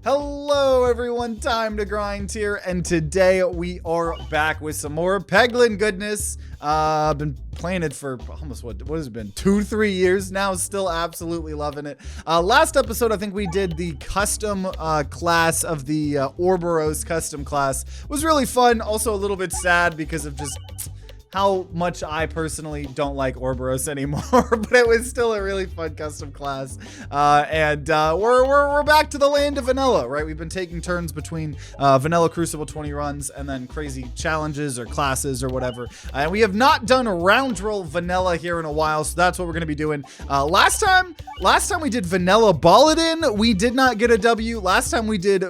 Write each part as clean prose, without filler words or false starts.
Hello everyone, Time to Grind here, and today we are back with some more Peglin goodness. I've been playing it for almost, what has it been, 2-3 years now, still absolutely loving it. Last episode, I think we did the custom class of the Ouroboros custom class. It was really fun, also a little bit sad because of just how much I personally don't like Ouroboros anymore, but it was still a really fun custom class. We're back to the land of vanilla, right? We've been taking turns between vanilla Crucible 20 runs and then crazy challenges or classes or whatever. And we have not done a round roll vanilla here in a while, so that's what we're gonna be doing. Last time we did vanilla Baltazár, we did not get a W. Last time we did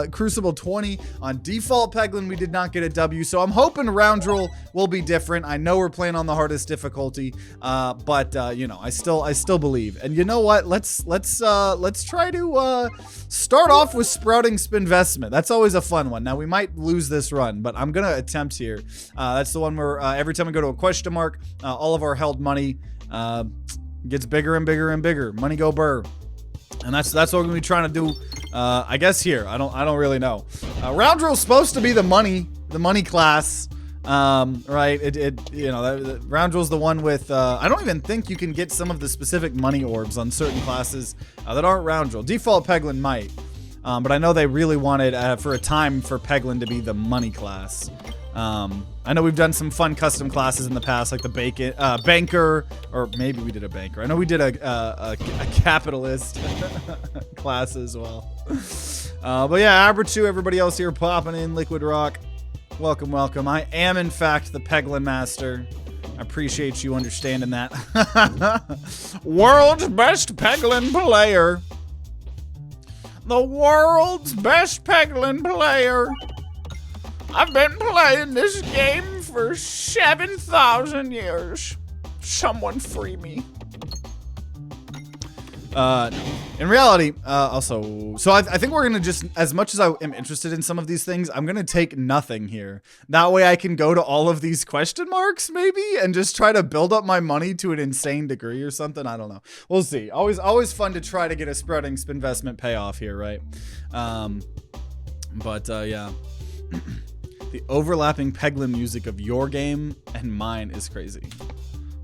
Crucible 20 on default Peglin, we did not get a W. So I'm hoping round roll will be different. I know we're playing on the hardest difficulty, but you know, I still believe. And you know what? Let's try to start off with sprouting spinvestment. That's always a fun one. Now we might lose this run, but I'm gonna attempt here. That's the one where every time we go to a question mark, all of our held money gets bigger and bigger and bigger. Money go burr. And that's what we're gonna be trying to do. I guess here. I don't really know. Round roll's supposed to be the money class. Right, you know, the round roll's the one with, I don't even think you can get some of the specific money orbs on certain classes that aren't round roll. Default Peglin might, but I know they really wanted, for a time, for Peglin to be the money class. I know we've done some fun custom classes in the past, like the banker, or maybe we did a banker. I know we did a capitalist class as well. But yeah, Abertu, everybody else here popping in, Liquid Rock. Welcome, welcome. I am, in fact, the Peglin Master. I appreciate you understanding that. World's best Peglin player. The world's best Peglin player. I've been playing this game for 7,000 years. Someone free me. In reality, also, so I think we're gonna just, as much as I am interested in some of these things, I'm gonna take nothing here. That way I can go to all of these question marks, maybe, and just try to build up my money to an insane degree or something. I don't know. We'll see. Always fun to try to get a spreading spinvestment payoff here, right? Yeah. The overlapping Peglin music of your game and mine is crazy.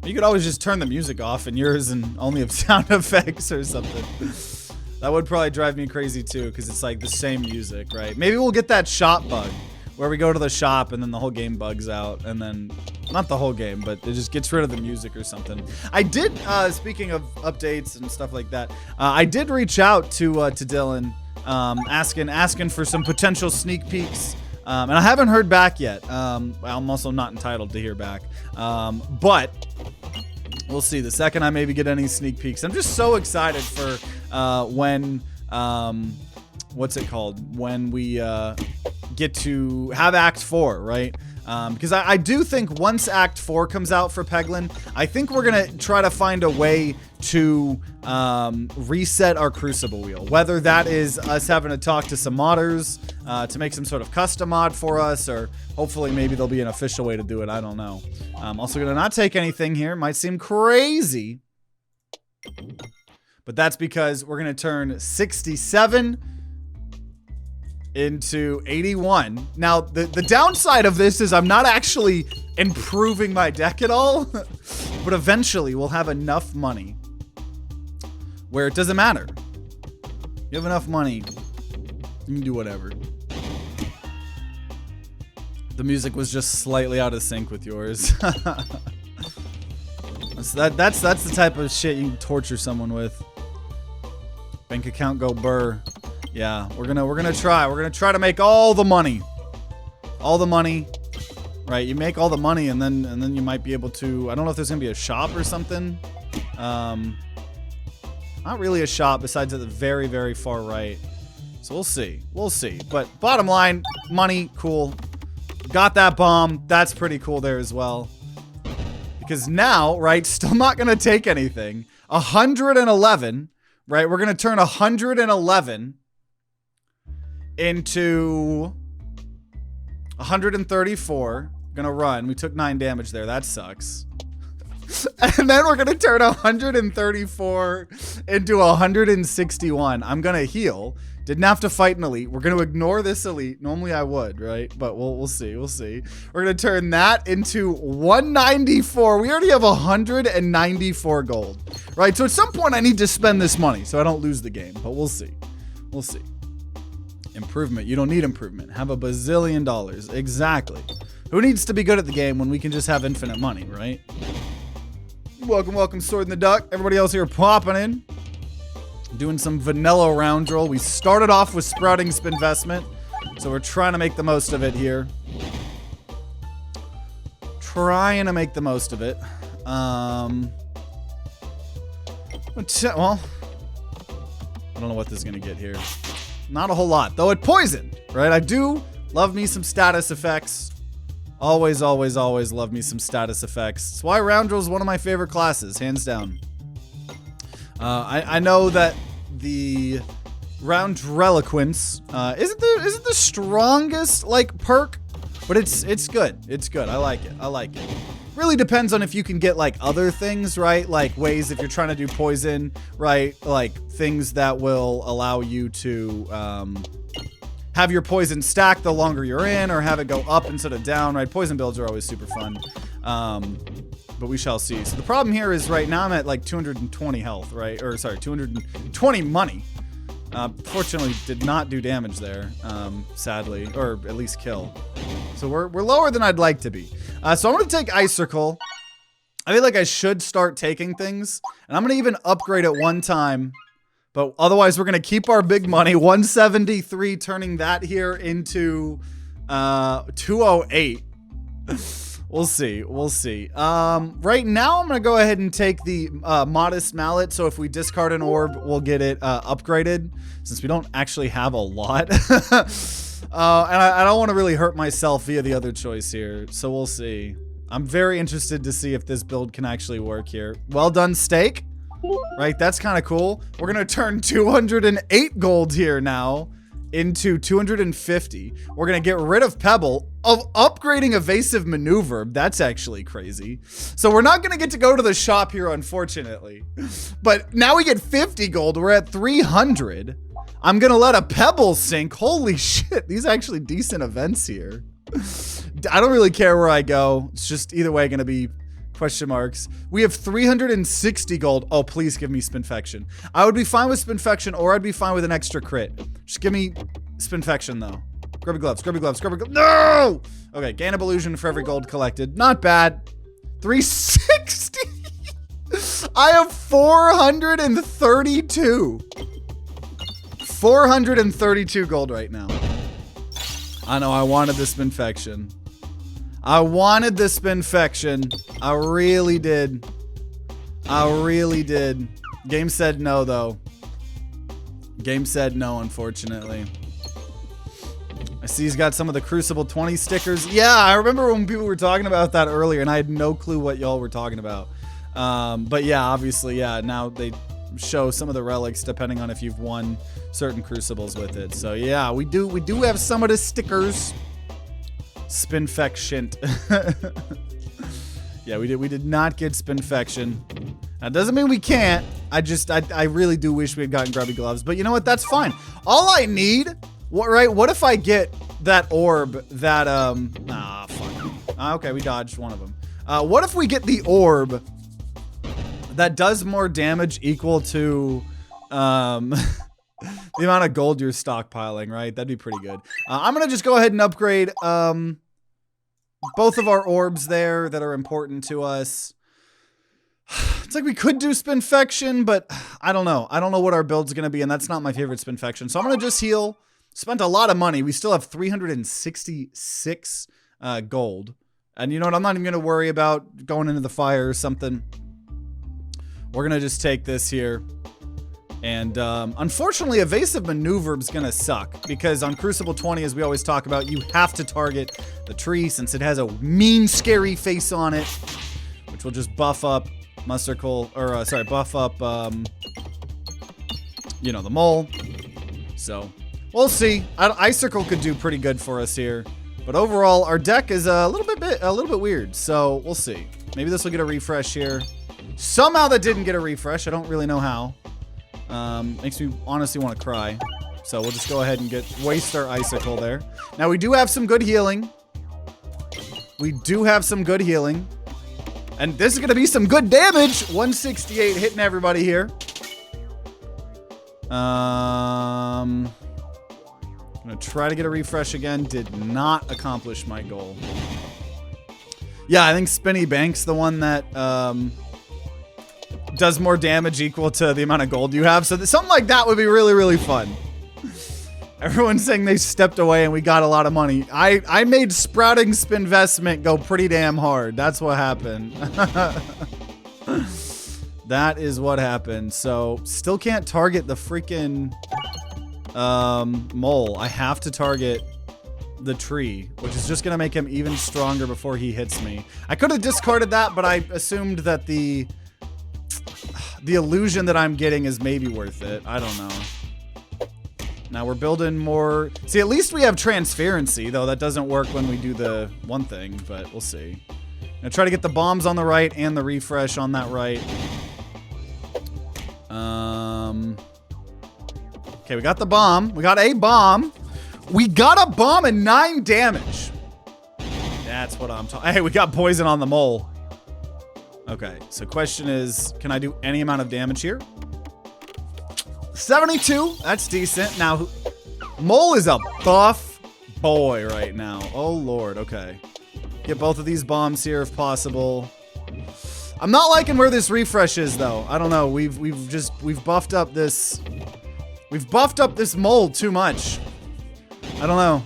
You could always just turn the music off in yours and only have sound effects or something. That would probably drive me crazy too, because it's like the same music, right? Maybe we'll get that shop bug, where we go to the shop and then the whole game bugs out, and then, not the whole game, but it just gets rid of the music or something. I did, speaking of updates and stuff like that, I did reach out to Dylan, asking for some potential sneak peeks. And I haven't heard back yet. I'm also not entitled to hear back. But we'll see. The second I maybe get any sneak peeks. I'm just so excited for when, what's it called? When we get to have Act 4, right? Because I do think once Act 4 comes out for Peglin, I think we're going to try to find a way to reset our Crucible wheel. Whether that is us having to talk to some modders to make some sort of custom mod for us, or hopefully maybe there'll be an official way to do it. I don't know. I'm also going to not take anything here. Might seem crazy, but that's because we're going to turn 67 into 81. Now, the downside of this is I'm not actually improving my deck at all, but eventually we'll have enough money where it doesn't matter. You have enough money, you can do whatever. The music was just slightly out of sync with yours. That's the type of shit you can torture someone with. Bank account go burr. Yeah, we're gonna try to make all the money. All the money. Right, you make all the money and then you might be able to, I don't know if there's gonna be a shop or something. Not really a shop besides at the very, very far right. So we'll see. We'll see. But bottom line, money, cool. Got that bomb. That's pretty cool there as well. Because now, right, still not gonna take anything. 111, right? We're gonna turn 111 into 134. Gonna run. We took 9 damage there. That sucks. And then we're gonna turn 134 into 161. I'm gonna heal. Didn't have to fight an elite. We're going to ignore this elite. Normally I would, right? But we'll see. We'll see. We're going to turn that into 194. We already have 194 gold, right? So at some point I need to spend this money so I don't lose the game, but we'll see. We'll see. Improvement. You don't need improvement. Have a bazillion dollars. Exactly. Who needs to be good at the game when we can just have infinite money, right? Welcome, welcome, Sword in the Duck. Everybody else here popping in. Doing some vanilla round roll. We started off with sprouting spinvestment, so we're trying to make the most of it here. Trying to make the most of it. Well, I don't know what this is going to get here. Not a whole lot, though it poisoned, right? I do love me some status effects. Always, always, always love me some status effects. That's why round roll is one of my favorite classes, hands down. I know that the round reliquance isn't the strongest like perk, but it's good. It's good. I like it. I like it. Really depends on if you can get like other things, right? Like ways if you're trying to do poison, right? Like things that will allow you to have your poison stack the longer you're in, or have it go up instead of down, right? Poison builds are always super fun. But we shall see. So the problem here is right now I'm at like 220 health, right? Or sorry, 220 money. Fortunately, did not do damage there, sadly, or at least kill. So we're lower than I'd like to be. So I'm going to take Ice Circle. I feel like I should start taking things, and I'm going to even upgrade it one time. But otherwise, we're going to keep our big money, 173, turning that here into 208. We'll see. We'll see. Right now, I'm going to go ahead and take the Modest Mallet. So if we discard an orb, we'll get it upgraded, since we don't actually have a lot. And I don't want to really hurt myself via the other choice here. So we'll see. I'm very interested to see if this build can actually work here. Well done, Steak. Right? That's kind of cool. We're going to turn 208 gold here now into 250. We're going to get rid of Pebble, of upgrading Evasive Maneuver. That's actually crazy. So we're not going to get to go to the shop here, unfortunately. But now we get 50 gold. We're at 300. I'm going to let a Pebble sink. Holy shit. These are actually decent events here. I don't really care where I go. It's just either way going to be question marks. We have 360 gold. Oh, please give me Spinfection. I would be fine with Spinfection, or I'd be fine with an extra crit. Just give me Spinfection, though. Grubby gloves, grubby gloves, grubby gloves. No! Okay, gain of illusion for every gold collected. Not bad. 360. I have 432. 432 gold right now. I know, I wanted the Spinfection. I wanted the Spinfection. I really did. I really did. Game said no, though. Game said no, unfortunately. I see he's got some of the Crucible 20 stickers. Yeah, I remember when people were talking about that earlier, and I had no clue what y'all were talking about. But yeah, obviously, yeah, now they show some of the relics depending on if you've won certain Crucibles with it. So yeah, we do have some of the stickers. Spinfection. Yeah, we did not get Spinfection. That doesn't mean we can't. I really do wish we had gotten Grubby Gloves, but you know what? That's fine. All I need, what if I get that orb that fuck. Okay, we dodged one of them. What if we get the orb that does more damage equal to the amount of gold you're stockpiling, right? That'd be pretty good. I'm going to just go ahead and upgrade both of our orbs there that are important to us. It's like we could do Spinfection, but I don't know. I don't know what our build's going to be, and that's not my favorite Spinfection. So I'm going to just heal. Spent a lot of money. We still have 366 gold. And you know what? I'm not even going to worry about going into the fire or something. We're going to just take this here. And unfortunately, Evasive Maneuver is going to suck, because on Crucible 20, as we always talk about, you have to target the tree since it has a mean, scary face on it, which will just buff up buff up, you know, the mole. So we'll see. Icicle could do pretty good for us here, but overall, our deck is a little bit weird. So we'll see. Maybe this will get a refresh here. Somehow that didn't get a refresh. I don't really know how. Makes me honestly want to cry. So we'll just go ahead and waste our icicle there. Now we do have some good healing. We do have some good healing. And this is going to be some good damage. 168 hitting everybody here. I'm going to try to get a refresh again. Did not accomplish my goal. Yeah, I think Spinny Bank's the one that does more damage equal to the amount of gold you have. So something like that would be really, really fun. Everyone's saying they stepped away and we got a lot of money. I made Sprouting Spinvestment go pretty damn hard. That's what happened. That is what happened. So still can't target the freaking mole. I have to target the tree, which is just going to make him even stronger before he hits me. I could have discarded that, but I assumed that the illusion that I'm getting is maybe worth it. I don't know. Now we're building more. See, at least we have transparency, though that doesn't work when we do the one thing, but we'll see. I'm gonna try to get the bombs on the right and the refresh on that right. Okay, we got the bomb. We got a bomb. We got a bomb and 9 damage. That's what I'm talking. Hey, we got poison on the mole. Okay, so question is, can I do any amount of damage here? 72, that's decent. Now, Mole is a buff boy right now. Oh, Lord, okay. Get both of these bombs here if possible. I'm not liking where this refresh is, though. I don't know. We've buffed up this... We've buffed up this Mole too much. I don't know.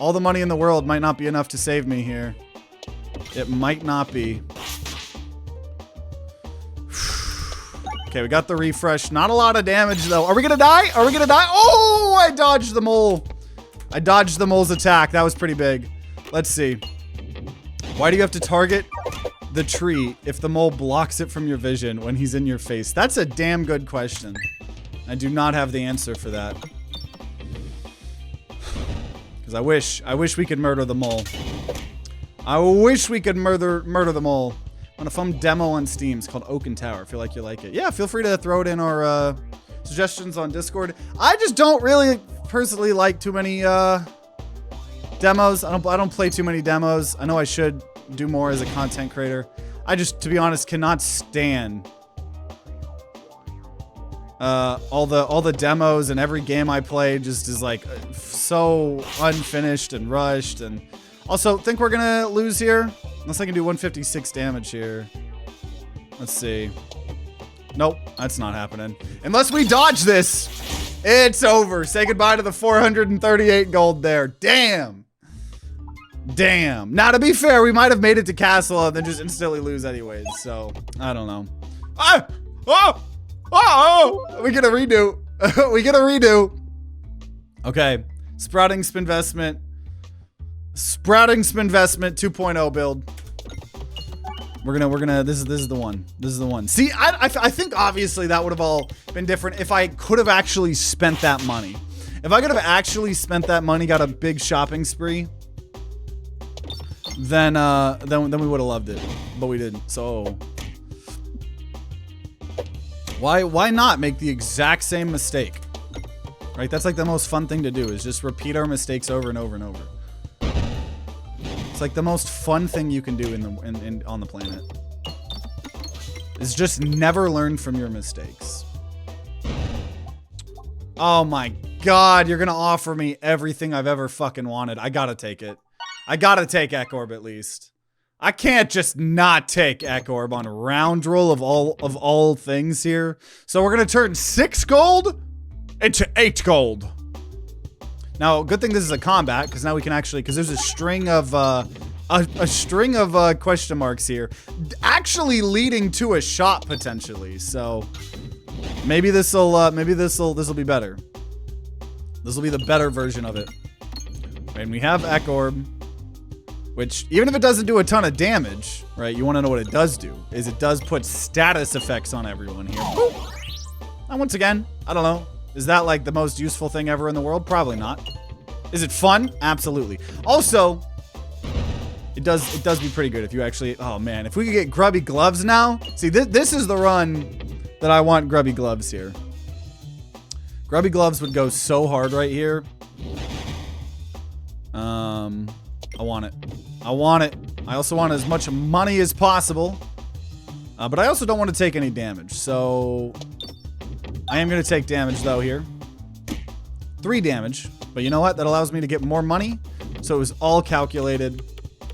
All the money in the world might not be enough to save me here. It might not be. Okay, we got the refresh. Not a lot of damage, though. Are we gonna die? Are we gonna die? Oh, I dodged the mole. I dodged the mole's attack. That was pretty big. Let's see. Why do you have to target the tree if the mole blocks it from your vision when he's in your face? That's a damn good question. I do not have the answer for that. Because I wish we could murder the mole. I wish we could murder the mole. On a fun demo on Steam. It's called Oaken Tower. I feel like you like it. Yeah, feel free to throw it in our suggestions on Discord. I just don't really personally like too many demos. I don't play too many demos. I know I should do more as a content creator. I just, to be honest, cannot stand all the demos, and every game I play just is like so unfinished and rushed. And also, think we're gonna lose here. Unless I can do 156 damage here. Let's see. Nope, that's not happening. Unless we dodge this, it's over. Say goodbye to the 438 gold there. Damn. Damn. Now, to be fair, we might have made it to castle and then just instantly lose anyways. So, I don't know. Ah! Oh! Oh! We get a redo. We get a redo. Okay. Sprouting Spinvestment. Sprouting Spinvestment 2.0 build. We're gonna, this is the one. This is the one. See, I think obviously that would have all been different if I could have actually spent that money. If I could have actually spent that money, got a big shopping spree, then we would have loved it. But we didn't, so. Why not make the exact same mistake? Right, that's like the most fun thing to do, is just repeat our mistakes over and over and over. It's like the most fun thing you can do on the planet. Is just never learn from your mistakes. Oh my god, you're gonna offer me everything I've ever fucking wanted. I gotta take it. I gotta take Ekorb at least. I can't just not take Ekorb on a round roll of all things here. So we're gonna turn 6 gold into 8 gold. Now, good thing this is a combat, because now we can actually, because there's a string of question marks here, actually leading to a shot potentially. So maybe this'll be better. This will be the better version of it. And we have Ekorb, which even if it doesn't do a ton of damage, right? You want to know what it does do? Is it does put status effects on everyone here. And once again, I don't know. Is that like the most useful thing ever in the world? Probably not. Is it fun? Absolutely. Also, it does be pretty good if you actually, oh man, if we could get grubby gloves now. See, this is the run that I want grubby gloves here. Grubby Gloves would go so hard right here. I want it. I want it. I also want as much money as possible. But I also don't want to take any damage. So I am going to take damage though here. 3 damage. But you know what? That allows me to get more money. So it was all calculated.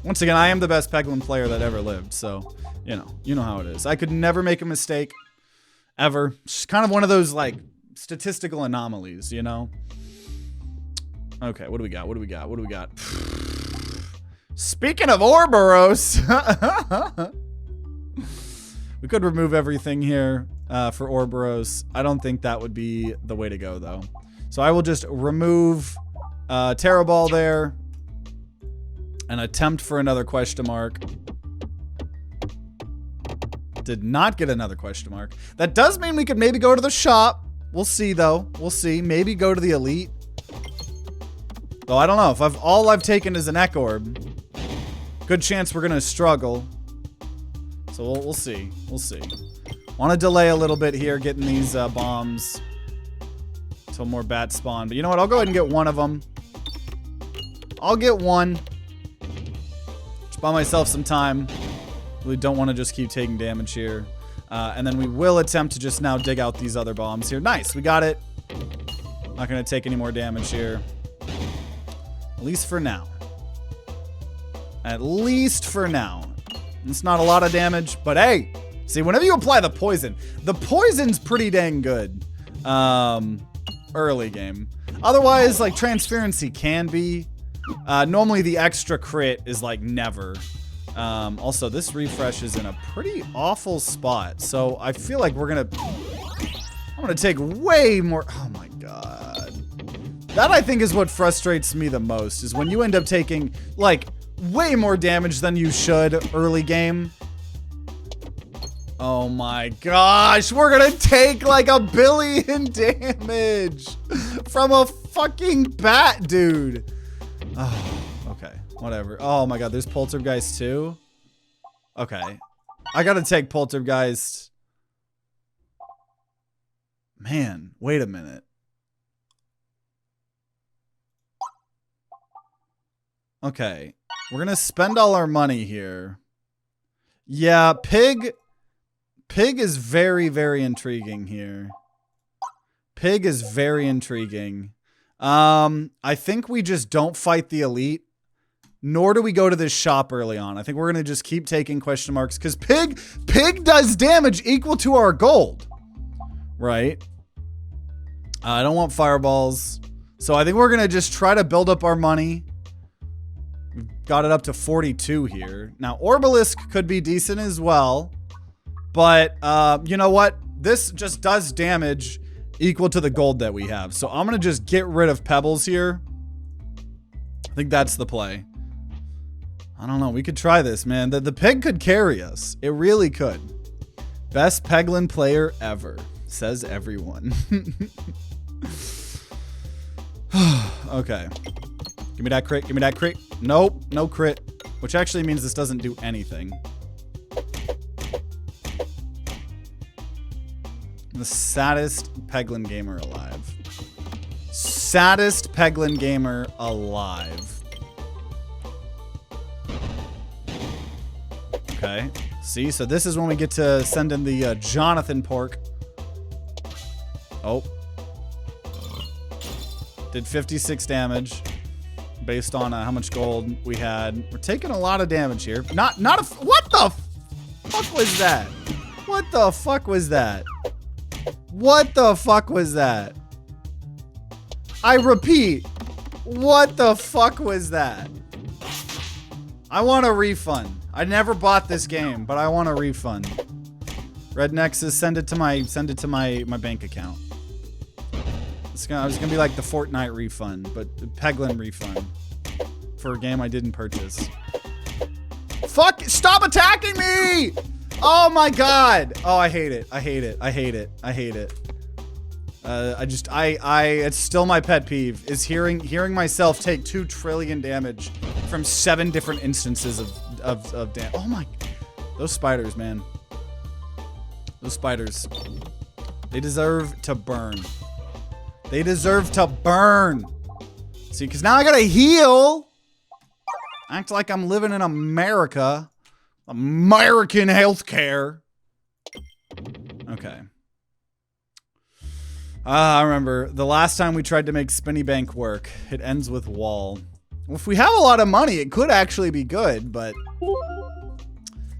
Once again, I am the best Peglin player that ever lived. So, you know how it is. I could never make a mistake. Ever. It's kind of one of those, like, statistical anomalies, you know? Okay, what do we got? What do we got? What do we got? Speaking of Ouroboros, we could remove everything here for Ouroboros. I don't think that would be the way to go, though. So I will just remove Terra Ball there and attempt for another question mark. Did not get another question mark. That does mean we could maybe go to the shop. We'll see, though. We'll see. Maybe go to the elite. Though I don't know. If all I've taken is an Ek Orb, good chance we're going to struggle. So we'll see. We'll see. Want to delay a little bit here getting these bombs until more bats spawn. But you know what? I'll go ahead and get one of them. I'll get one. Just buy myself some time. Really don't want to just keep taking damage here. And then we will attempt to just now dig out these other bombs here. Nice, we got it. Not going to take any more damage here. At least for now. At least for now. It's not a lot of damage, but hey. See, whenever you apply the poison's pretty dang good. Early game. Otherwise, like, transferency can be. Normally the extra crit is like never. Also, this refresh is in a pretty awful spot. So I feel like I'm gonna take way more. Oh my god. That I think is what frustrates me the most, is when you end up taking like way more damage than you should early game. Oh my gosh, we're gonna take like 1 billion damage from a fucking bat, dude. Oh, okay. Whatever. Oh my god, there's Poltergeist too? Okay. I gotta take Poltergeist. Man, wait a minute. Okay. We're gonna spend all our money here. Yeah, Pig is very, very intriguing here. Pig is very intriguing. I think we just don't fight the elite. Nor do we go to this shop early on. I think we're going to just keep taking question marks because Pig does damage equal to our gold. Right? I don't want fireballs. So I think we're going to just try to build up our money. We've got it up to 42 here. Now, Orbalisk could be decent as well. But you know what? This just does damage equal to the gold that we have. So I'm going to just get rid of Pebbles here. I think that's the play. I don't know. We could try this, man. The Pig could carry us. It really could. Best Peglin player ever, says everyone. Okay. Give me that crit. Give me that crit. Nope. No crit. Which actually means this doesn't do anything. The saddest Peglin gamer alive. Saddest Peglin gamer alive. Okay. See, so this is when we get to send in the Jonathan pork. Oh. Did 56 damage based on how much gold we had. We're taking a lot of damage here. What the fuck was that? What the fuck was that? What the fuck was that? I repeat, what the fuck was that? I want a refund. I never bought this game, but I want a refund. Red Nexus, send it to my bank account. I was gonna be like the Fortnite refund, but the Peglin refund for a game I didn't purchase. Fuck! Stop attacking me! Oh my god! Oh, I hate it. I hate it. I hate it. I hate it. It's still my pet peeve is hearing myself take 2 trillion damage from 7 different instances of damage. Oh my, those spiders, man. Those spiders, they deserve to burn. They deserve to burn. See, because now I gotta heal. Act like I'm living in America. American healthcare. Okay. I remember the last time we tried to make Spinny Bank work. It ends with wall. Well, if we have a lot of money, it could actually be good, but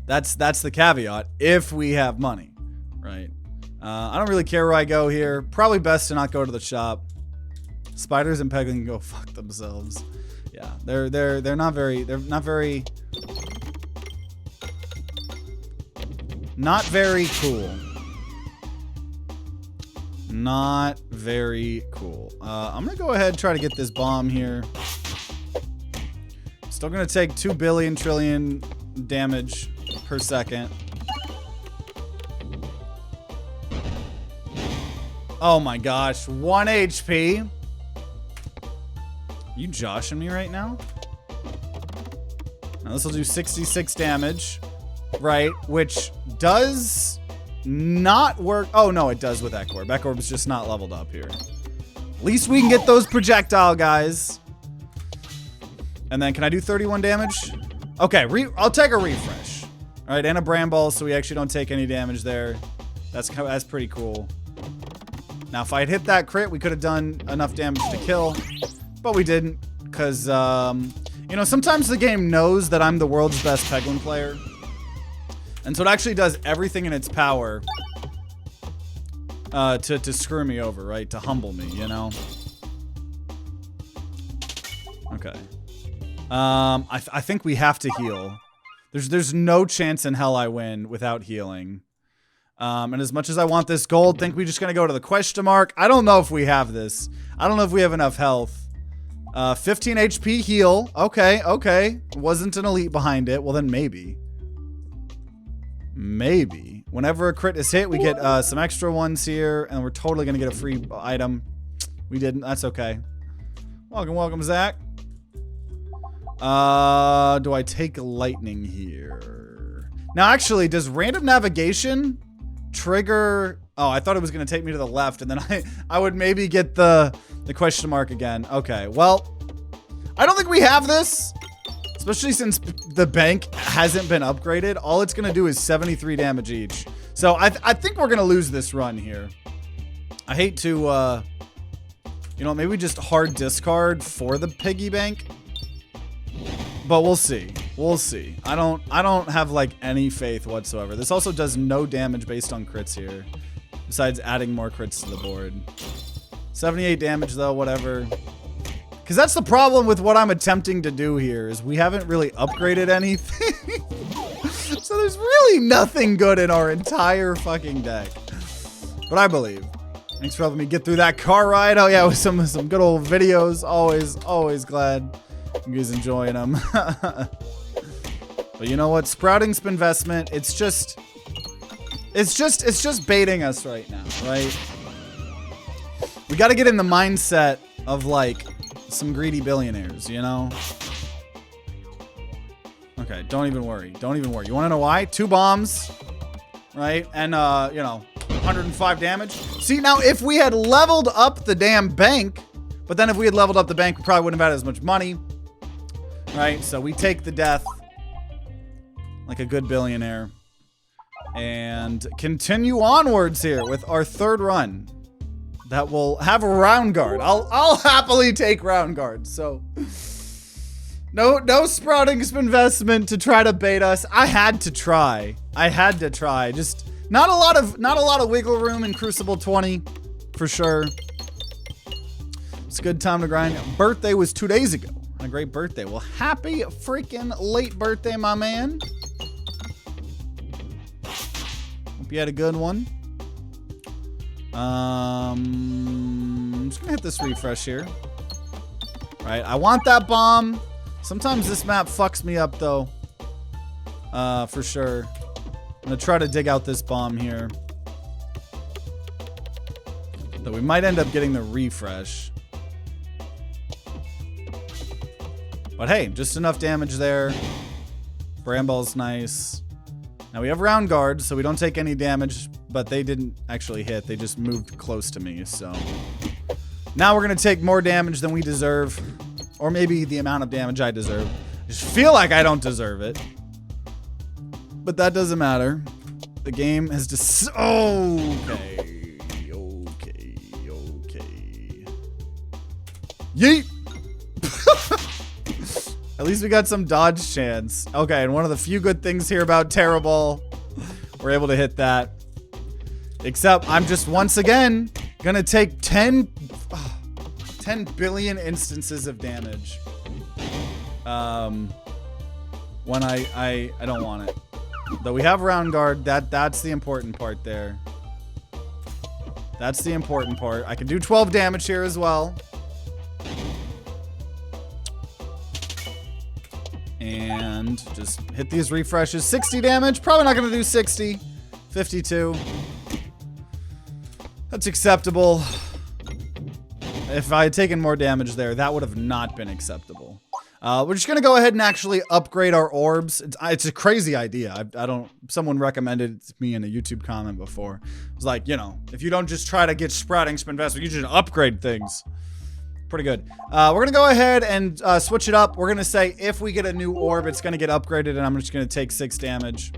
that's the caveat. If we have money, right? I don't really care where I go here. Probably best to not go to the shop. Spiders and Peglin can go fuck themselves. Yeah, they're not very cool. Not very cool. I'm gonna go ahead and try to get this bomb here. Still gonna take 2 billion trillion damage per second. Oh my gosh, 1 HP. You joshing me right now? Now this will do 66 damage, right? Which does not work. Oh no, it does with Eck-Orb. Eck-Orb is just not leveled up here. At least we can get those projectile guys. And then can I do 31 damage? Okay, I'll take a refresh. All right, and a Bramble, so we actually don't take any damage there. That's pretty cool. Now, if I had hit that crit, we could have done enough damage to kill, but we didn't, because, you know, sometimes the game knows that I'm the world's best Peglin player, and so it actually does everything in its power to screw me over, right? To humble me, you know? Okay. I think we have to heal. There's no chance in hell I win without healing. And as much as I want this gold, think we just gonna go to the question mark. I don't know if we have this. I don't know if we have enough health. 15 HP heal. Okay, okay. Wasn't an elite behind it. Well, then maybe. Maybe. Whenever a crit is hit, we get some extra ones here, and we're totally gonna get a free item. We didn't. That's okay. Welcome, welcome, Zach. Do I take lightning here? Now, actually, does random navigation trigger? Oh, I thought it was going to take me to the left, and then I would maybe get the question mark again. Okay, well, I don't think we have this, especially since the bank hasn't been upgraded. All it's going to do is 73 damage each. So I think we're going to lose this run here. I hate to, you know, maybe just hard discard for the piggy bank. But we'll see. We'll see. I don't have like any faith whatsoever. This also does no damage based on crits here, besides adding more crits to the board. 78 damage though, whatever. Because that's the problem with what I'm attempting to do here, is we haven't really upgraded anything. So there's really nothing good in our entire fucking deck. But I believe. Thanks for helping me get through that car ride. Oh yeah, with some good old videos. Always glad you guys enjoying them. But you know what? Sprouting Spinvestment, it's just baiting us right now, right? We got to get in the mindset of like some greedy billionaires, you know? Okay, don't even worry. Don't even worry. You want to know why? 2 bombs, right? And you know, 105 damage. See, now if we had leveled up the damn bank, but then if we had leveled up the bank, we probably wouldn't have had as much money. Right, so we take the death like a good billionaire and continue onwards here with our 3rd run that will have a round guard. I'll happily take round guard. So no sprouting investment to try to bait us. I had to try. Just not a lot of wiggle room in Crucible 20 for sure. It's a good time to grind. Birthday was 2 days ago. A great birthday. Well, happy freaking late birthday, my man. Hope you had a good one. I'm just gonna hit this refresh here. Right, I want that bomb. Sometimes this map fucks me up though. For sure. I'm gonna try to dig out this bomb here. Though we might end up getting the refresh. But hey, just enough damage there. Bramble's nice. Now we have round guard, so we don't take any damage, but they didn't actually hit. They just moved close to me, so Now we're going to take more damage than we deserve. Or maybe the amount of damage I deserve. I just feel like I don't deserve it. But that doesn't matter. The game has just... Okay. Okay. Okay. Yeet! At least we got some dodge chance. Okay, and one of the few good things here about Terrible, we're able to hit that. Except I'm just once again gonna take 10 billion instances of damage. When I don't want it. Though we have round guard, that's the important part there. That's the important part. I can do 12 damage here as well. And just hit these refreshes. 60 damage. Probably not going to do 60. 52. That's acceptable. If I had taken more damage there, that would have not been acceptable. We're just going to go ahead and actually upgrade our orbs. It's a crazy idea. Someone recommended it to me in a YouTube comment before. It was like, you know, if you don't just try to get sprouting spin faster, you should upgrade things. Pretty good. We're going to go ahead and switch it up. We're going to say if we get a new orb, it's going to get upgraded, and I'm just going to take 6 damage.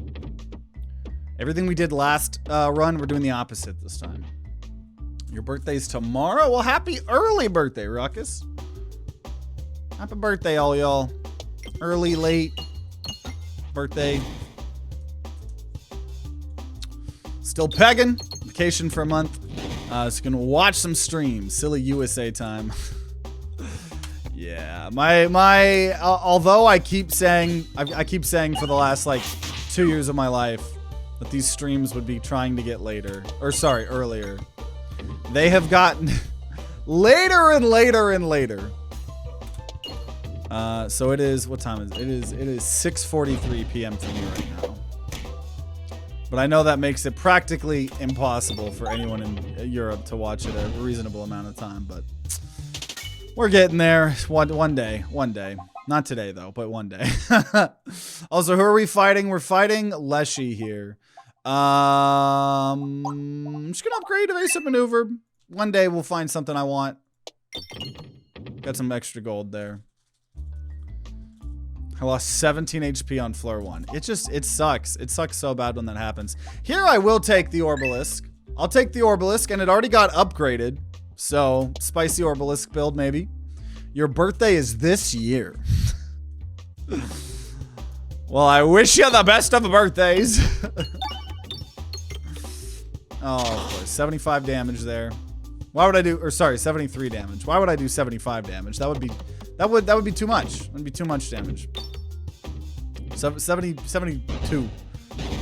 Everything we did last run, we're doing the opposite this time. Your birthday's tomorrow? Well, happy early birthday, Ruckus. Happy birthday, all y'all. Early, late birthday. Still pegging. Vacation for a month. Just gonna watch some streams. Silly USA time. Yeah, although I keep saying for the last like 2 years of my life that these streams would be trying to get later, or sorry, earlier. They have gotten later and later and later. So it is, what time is it? It is 6:43 p.m. for me right now. But I know that makes it practically impossible for anyone in Europe to watch it a reasonable amount of time, but we're getting there. One day. Not today though, but one day. Also, who are we fighting? We're fighting Leshy here. I'm just gonna upgrade evasive maneuver. One day we'll find something I want. Got some extra gold there. I lost 17 HP on floor 1. It sucks. It sucks so bad when that happens. Here I will take the Orbalisk. I'll take the Orbalisk, and it already got upgraded. So, spicy Orbalisk build, maybe. Your birthday is this year. Well, I wish you the best of birthdays. Oh, boy. 75 damage there. Why would I do, or sorry, 73 damage. Why would I do 75 damage? That would be too much. That would be too much damage. 72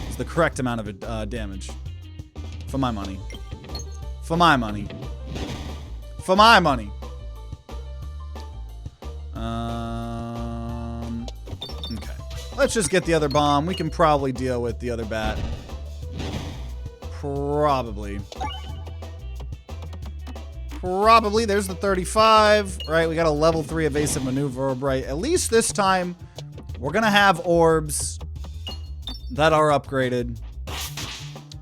is the correct amount of damage. For my money. For my money. For my money. Okay. Let's just get the other bomb. We can probably deal with the other bat. Probably. There's the 35, right? We got a level 3 evasive maneuver orb, right? At least this time, we're gonna have orbs that are upgraded,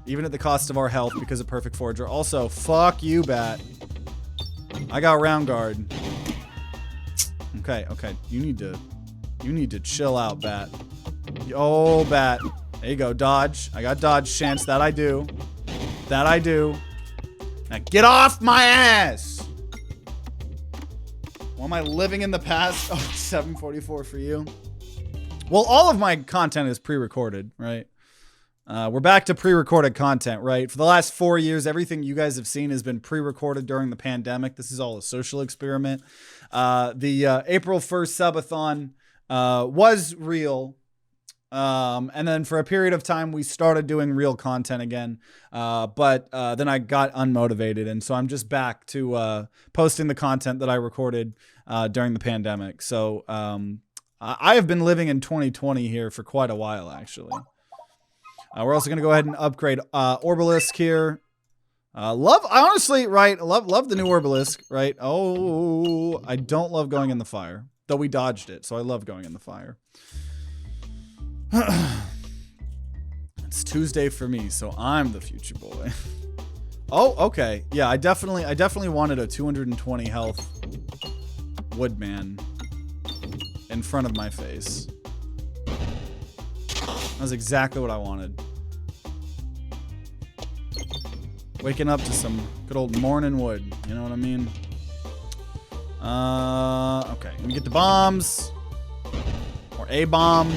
even at the cost of our health because of Perfect Forger. Also, fuck you, bat. I got round guard. Okay. You need to chill out, bat. Oh, bat. There you go, dodge. I got dodge chance. That I do. Now get off my ass! Why am I living in the past? Oh, 7:44 for you. Well, all of my content is pre-recorded, right? We're back to pre-recorded content, right? For the last 4 years, everything you guys have seen has been pre-recorded during the pandemic. This is all a social experiment. The April 1st subathon was real. And then for a period of time, we started doing real content again. But then I got unmotivated. And so I'm just back to posting the content that I recorded during the pandemic. So I have been living in 2020 here for quite a while, actually. We're also going to go ahead and upgrade Orbalisk here. Honestly, right? Love the new Orbalisk, right? Oh, I don't love going in the fire. Though we dodged it, so I love going in the fire. It's Tuesday for me, so I'm the future boy. Oh, okay. Yeah, I definitely wanted a 220 health woodman in front of my face. That's exactly what I wanted. Waking up to some good old morning wood. You know what I mean? Okay. Let me get the bombs. Or a bomb.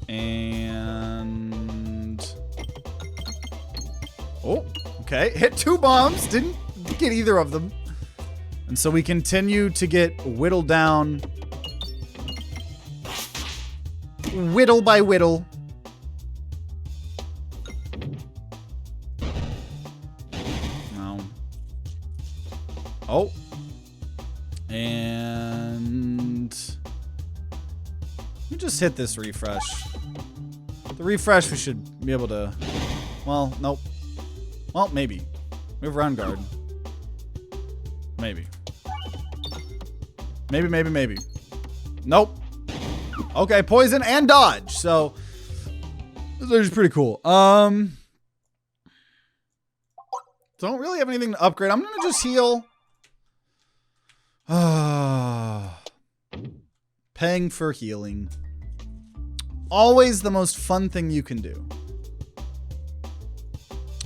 And... oh, okay. Hit 2 bombs. Didn't get either of them. And so we continue to get whittled down. Whittle by whittle. No. Oh. And... you just hit this refresh. The refresh, we should be able to... well, nope. Well, maybe. We have round guard. Maybe. Maybe. Nope. Okay, poison and dodge. So, this is pretty cool. Don't really have anything to upgrade. I'm gonna just heal. Paying for healing. Always the most fun thing you can do.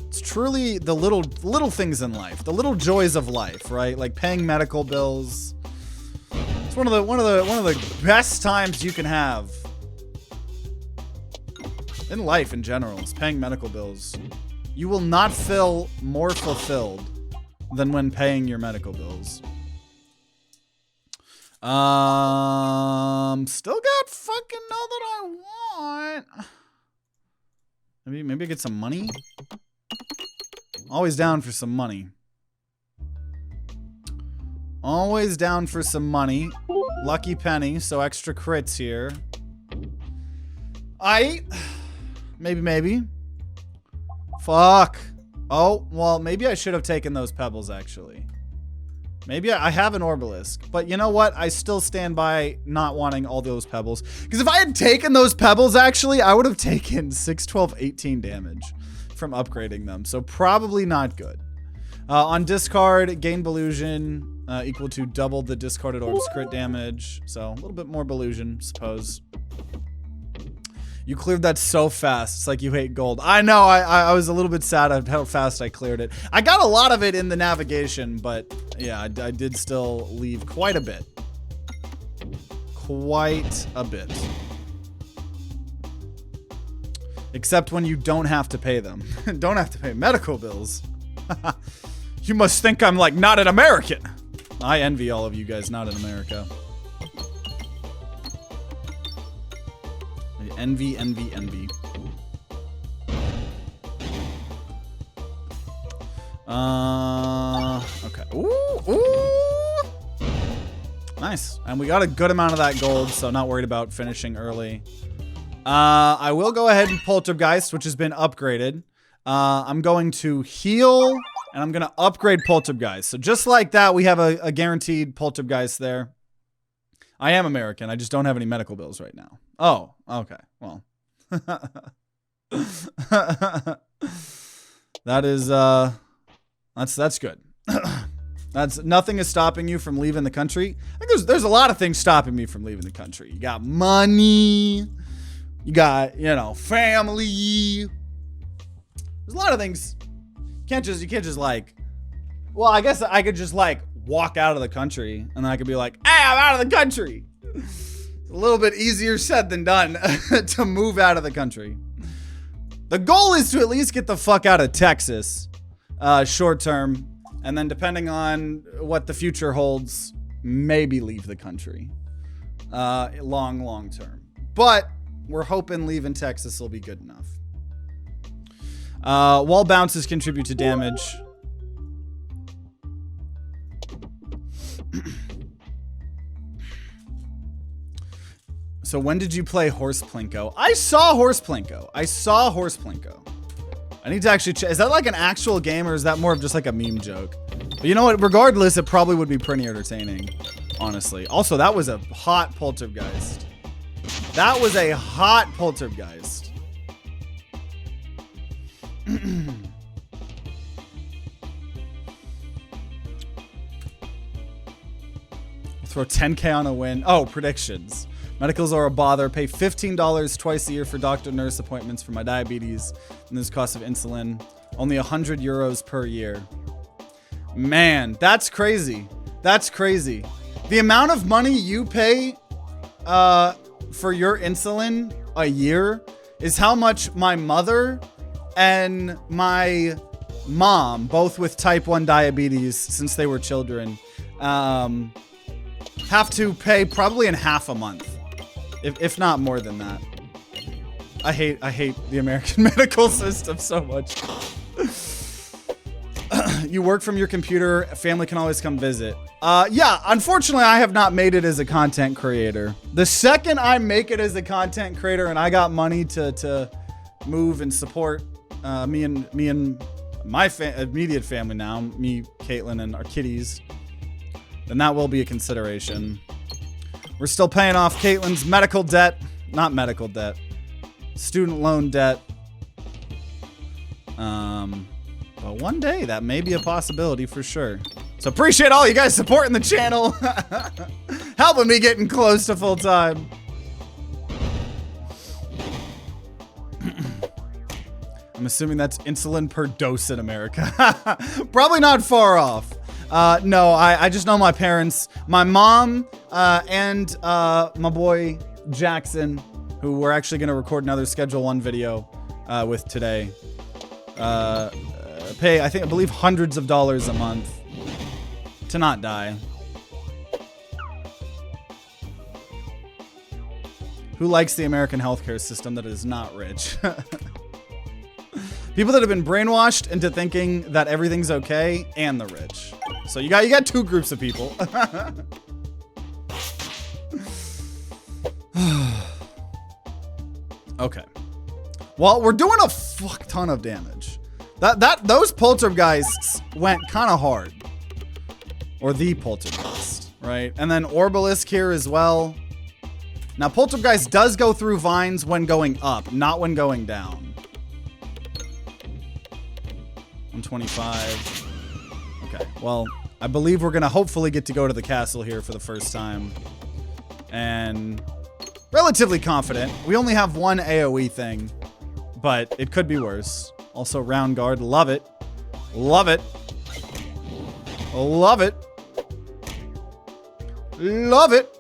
It's truly the little things in life, the little joys of life, right? Like paying medical bills. It's one of the best times you can have in life in general. Is paying medical bills. You will not feel more fulfilled than when paying your medical bills. Still got fucking all that I want. Maybe get some money. Always down for some money. Always down for some money. Lucky penny, so extra crits here. Maybe. Fuck. Oh, well, maybe I should have taken those pebbles, actually. Maybe I have an Orbalisk, but you know what? I still stand by not wanting all those pebbles. Because if I had taken those pebbles, actually, I would have taken 6, 12, 18 damage from upgrading them. So probably not good. On discard, gain Belusion equal to double the discarded orb's crit damage. So a little bit more Belusion, suppose. You cleared that so fast. It's like you hate gold. I know, I was a little bit sad at how fast I cleared it. I got a lot of it in the navigation, but yeah, I did still leave quite a bit. Quite a bit. Except when you don't have to pay them. Don't have to pay medical bills. You must think I'm like not an American. I envy all of you guys not in America. Envy. Okay. Ooh. Nice. And we got a good amount of that gold, so not worried about finishing early. I will go ahead and Poltergeist, which has been upgraded. I'm going to heal, and I'm going to upgrade Poltergeist. So just like that, we have a guaranteed Poltergeist there. I am American. I just don't have any medical bills right now. Oh, okay. Well. That is, that's good. Nothing is stopping you from leaving the country. I think there's a lot of things stopping me from leaving the country. You got money. You got, family. There's a lot of things. You can't just like, well, I guess I could just like walk out of the country and then I could be like, hey, I'm out of the country. It's a little bit easier said than done to move out of the country. The goal is to at least get the fuck out of Texas, short term. And then depending on what the future holds, maybe leave the country, long term. But we're hoping leaving Texas will be good enough. Wall bounces contribute to damage. So when did you play Horse Plinko? I saw Horse Plinko. I need to actually check. Is that like an actual game or is that more of just like a meme joke? But you know what? Regardless, it probably would be pretty entertaining, honestly. Also, that was a hot Poltergeist. Throw 10K on a win. Oh, predictions. Medicals are a bother. Pay $15 twice a year for doctor nurse appointments for my diabetes. And this cost of insulin. Only 100 euros per year. Man, that's crazy. That's crazy. The amount of money you pay for your insulin a year is how much my mother and my mom, both with type 1 diabetes since they were children, have to pay probably in half a month, if not more than that. I hate the American medical system so much. You work from your computer, family can always come visit. Yeah, unfortunately, I have not made it as a content creator. The second I make it as a content creator and I got money to move and support me and my immediate family now, me, Caitlin, and our kitties, then that will be a consideration. We're still paying off Caitlin's medical debt. Not medical debt. Student loan debt. But one day that may be a possibility for sure. So appreciate all you guys supporting the channel. Helping me getting close to full time. I'm assuming that's insulin per dose in America. Probably not far off. No, I just know my parents, my mom, and my boy Jackson, who we're actually going to record another Schedule 1 video with today, pay, I believe hundreds of dollars a month to not die. Who likes the American healthcare system that is not rich? People that have been brainwashed into thinking that everything's okay, and the rich. So you got two groups of people. Okay. Well, we're doing a fuck ton of damage. Those poltergeists went kind of hard. Or the poltergeist, right? And then Orbalisk here as well. Now, poltergeist does go through vines when going up, not when going down. 125. Okay, well, I believe we're gonna hopefully get to go to the castle here for the first time. And relatively confident. We only have one AoE thing, but it could be worse. Also, round guard, love it. Love it. Love it. Love it.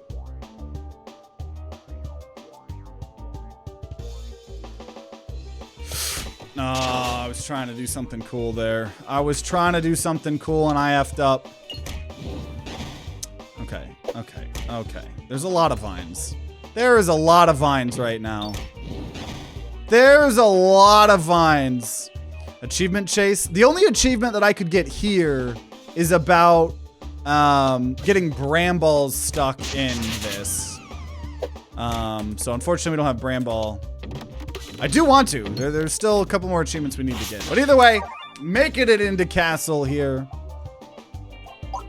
Oh, I was trying to do something cool there. I was trying to do something cool and I effed up. Okay, okay, okay. There's a lot of vines. There is a lot of vines right now. There's a lot of vines. Achievement chase. The only achievement that I could get here is about getting Bramballs stuck in this. So unfortunately we don't have Bramball. I do want to. There's still a couple more achievements we need to get. But either way, making it into castle here.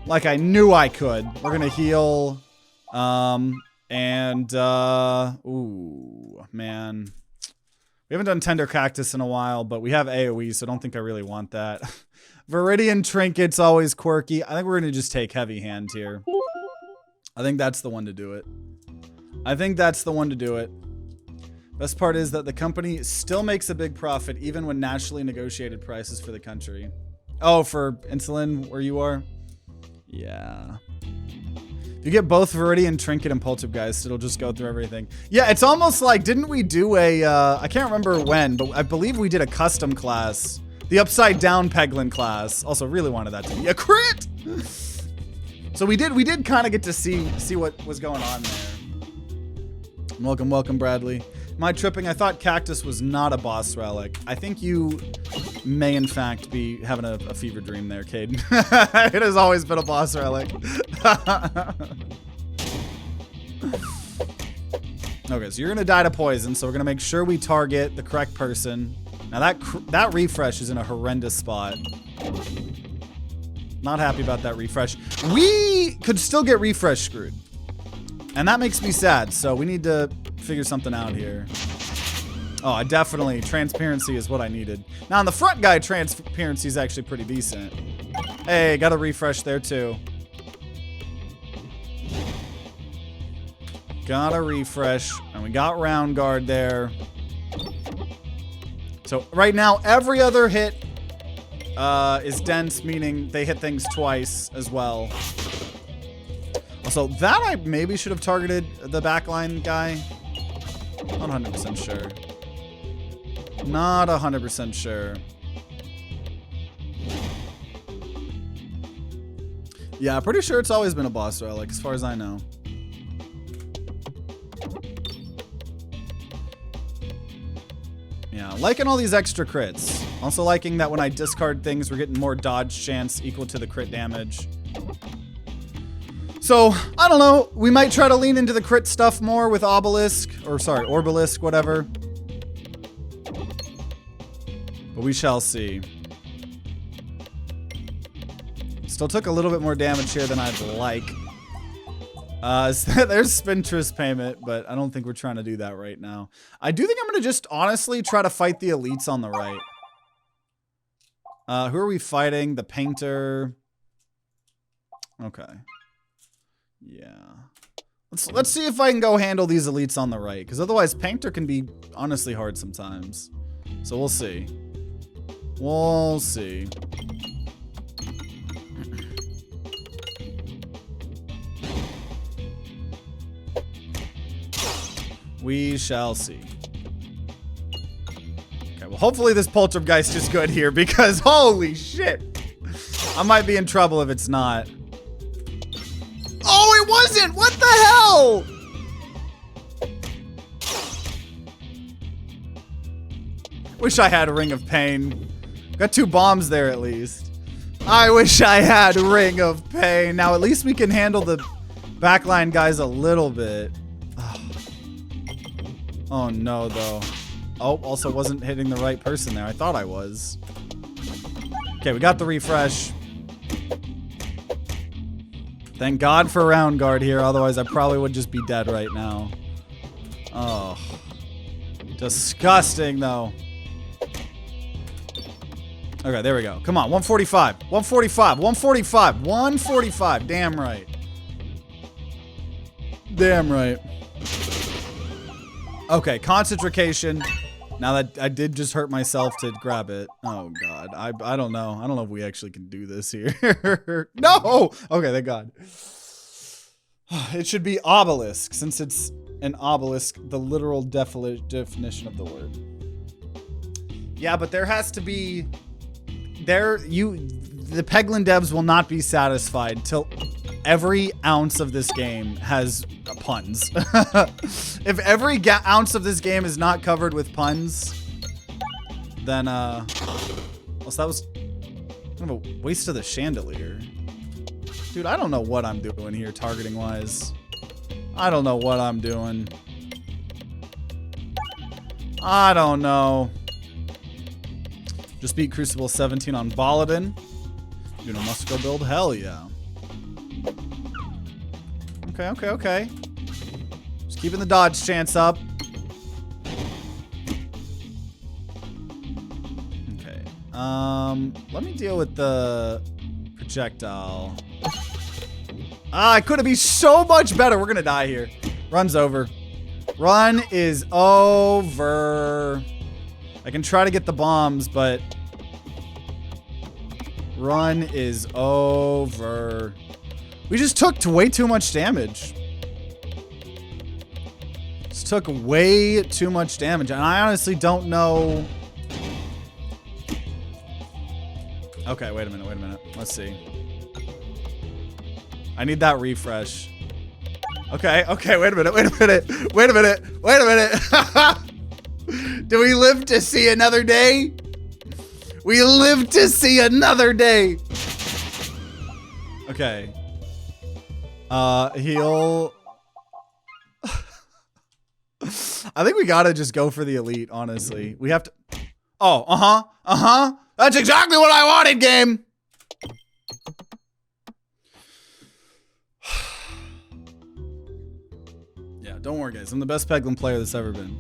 Like I knew I could. We're gonna heal. Ooh, man. We haven't done Tender Cactus in a while, but we have AoE, so I don't think I really want that. Viridian Trinket's always quirky. I think we're gonna just take Heavy Hand here. I think that's the one to do it. I think that's the one to do it. Best part is that the company still makes a big profit even when nationally negotiated prices for the country. Oh, for insulin where you are? Yeah. If you get both Viridian Trinket and Poltergeist, it'll just go through everything. Yeah, it's almost like, didn't we do a, I can't remember when, but I believe we did a custom class. The Upside Down Peglin class. Also really wanted that to be a crit! So we did kind of get to see what was going on there. Welcome, welcome, Bradley. Am I tripping? I thought Cactus was not a boss relic. I think you may, in fact, be having a fever dream there, Kaiden. It has always been a boss relic. Okay, so you're gonna die to poison, so we're gonna make sure we target the correct person. Now that refresh is in a horrendous spot. Not happy about that refresh. We could still get refresh screwed. And that makes me sad, so we need to figure something out here. Oh, I definitely, transparency is what I needed. Now, on the front guy, transparency is actually pretty decent. Hey, got a refresh there, too. Got a refresh, and we got round guard there. So, right now, every other hit is dense, meaning they hit things twice as well. Also, that I maybe should have targeted the backline guy. Not 100% sure. Not 100% sure. Yeah, pretty sure it's always been a boss relic, as far as I know. Yeah, liking all these extra crits. Also liking that when I discard things, we're getting more dodge chance equal to the crit damage. So, I don't know. We might try to lean into the crit stuff more with Obelisk. Or, sorry, Orbelisk, whatever. But we shall see. Still took a little bit more damage here than I'd like. There's Spintress payment, but I don't think we're trying to do that right now. I do think I'm going to just honestly try to fight the elites on the right. Who are we fighting? The painter. Okay. Yeah. Let's see if I can go handle these elites on the right, because otherwise painter can be honestly hard sometimes. So we'll see. We'll see. We shall see. Okay, well, hopefully this Poltergeist is good here, because holy shit. I might be in trouble if it's not. Oh, it wasn't! What the hell? Wish I had a Ring of Pain. Got 2 bombs there at least. I wish I had a Ring of Pain. Now at least we can handle the backline guys a little bit. Oh no, though. Oh, also wasn't hitting the right person there. I thought I was. Okay, we got the refresh. Thank God for round guard here, otherwise I probably would just be dead right now. Oh. Disgusting, though. Okay, there we go. Come on, 145. 145. 145. 145. Damn right. Damn right. Okay, concentration. Now that I did just hurt myself to grab it. Oh God, I don't know. I don't know if we actually can do this here. No. Okay, thank God. It should be obelisk, since it's an obelisk, the literal definition of the word. Yeah, but there has to be. The Peglin devs will not be satisfied till every ounce of this game has puns. If every ounce of this game is not covered with puns, then well, so that was kind of a waste of the chandelier. Dude, I don't know what I'm doing here targeting wise. I don't know what I'm doing. I don't know. Just beat Crucible 17 on Baladin. You know, must go build. Hell yeah. Okay. Just keeping the dodge chance up. Okay. Let me deal with the projectile. I could have been so much better. We're gonna die here. Run's over. Run is over. I can try to get the bombs, but run is over. We just took way too much damage. Just took way too much damage, and I honestly don't know. Okay, wait a minute. Let's see. I need that refresh. Okay, wait a minute. Do we live to see another day? We live to see another day. Okay. Heal. I think we gotta just go for the elite, honestly. We have to. Oh, That's exactly what I wanted, game. Yeah, don't worry, guys. I'm the best Peglin player that's ever been.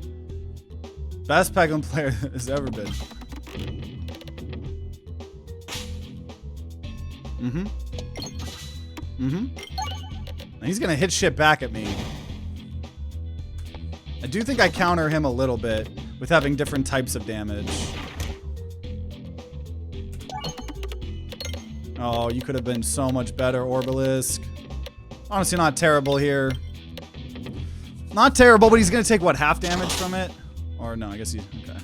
Best Peglin player has ever been. He's gonna hit shit back at me. I do think I counter him a little bit with having different types of damage. Oh, you could have been so much better, Orbalisk. Honestly, not terrible here. Not terrible, but he's gonna take, what, half damage from it? Or no, I guess he's, okay.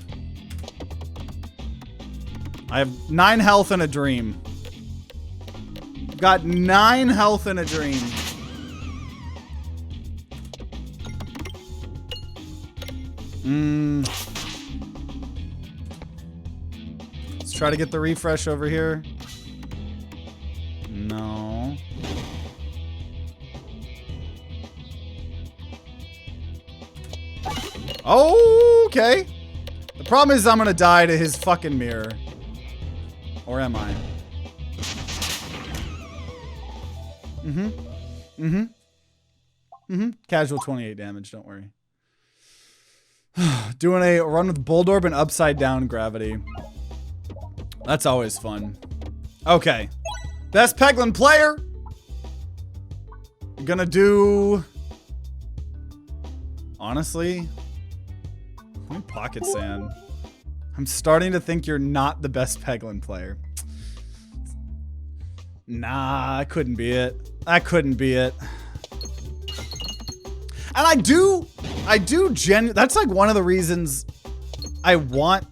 I have 9 health and a dream. Got 9 health and a dream. Let's try to get the refresh over here. No. Okay. The problem is I'm gonna die to his fucking mirror. Or am I? Casual 28 damage, don't worry. Doing a run with Bulldorb and upside down gravity. That's always fun. Okay. Best Peglin player. Gonna do... Honestly... Let me pocket sand. I'm starting to think you're not the best Peglin player. Nah, I couldn't be it. I couldn't be it. And I do that's like one of the reasons I want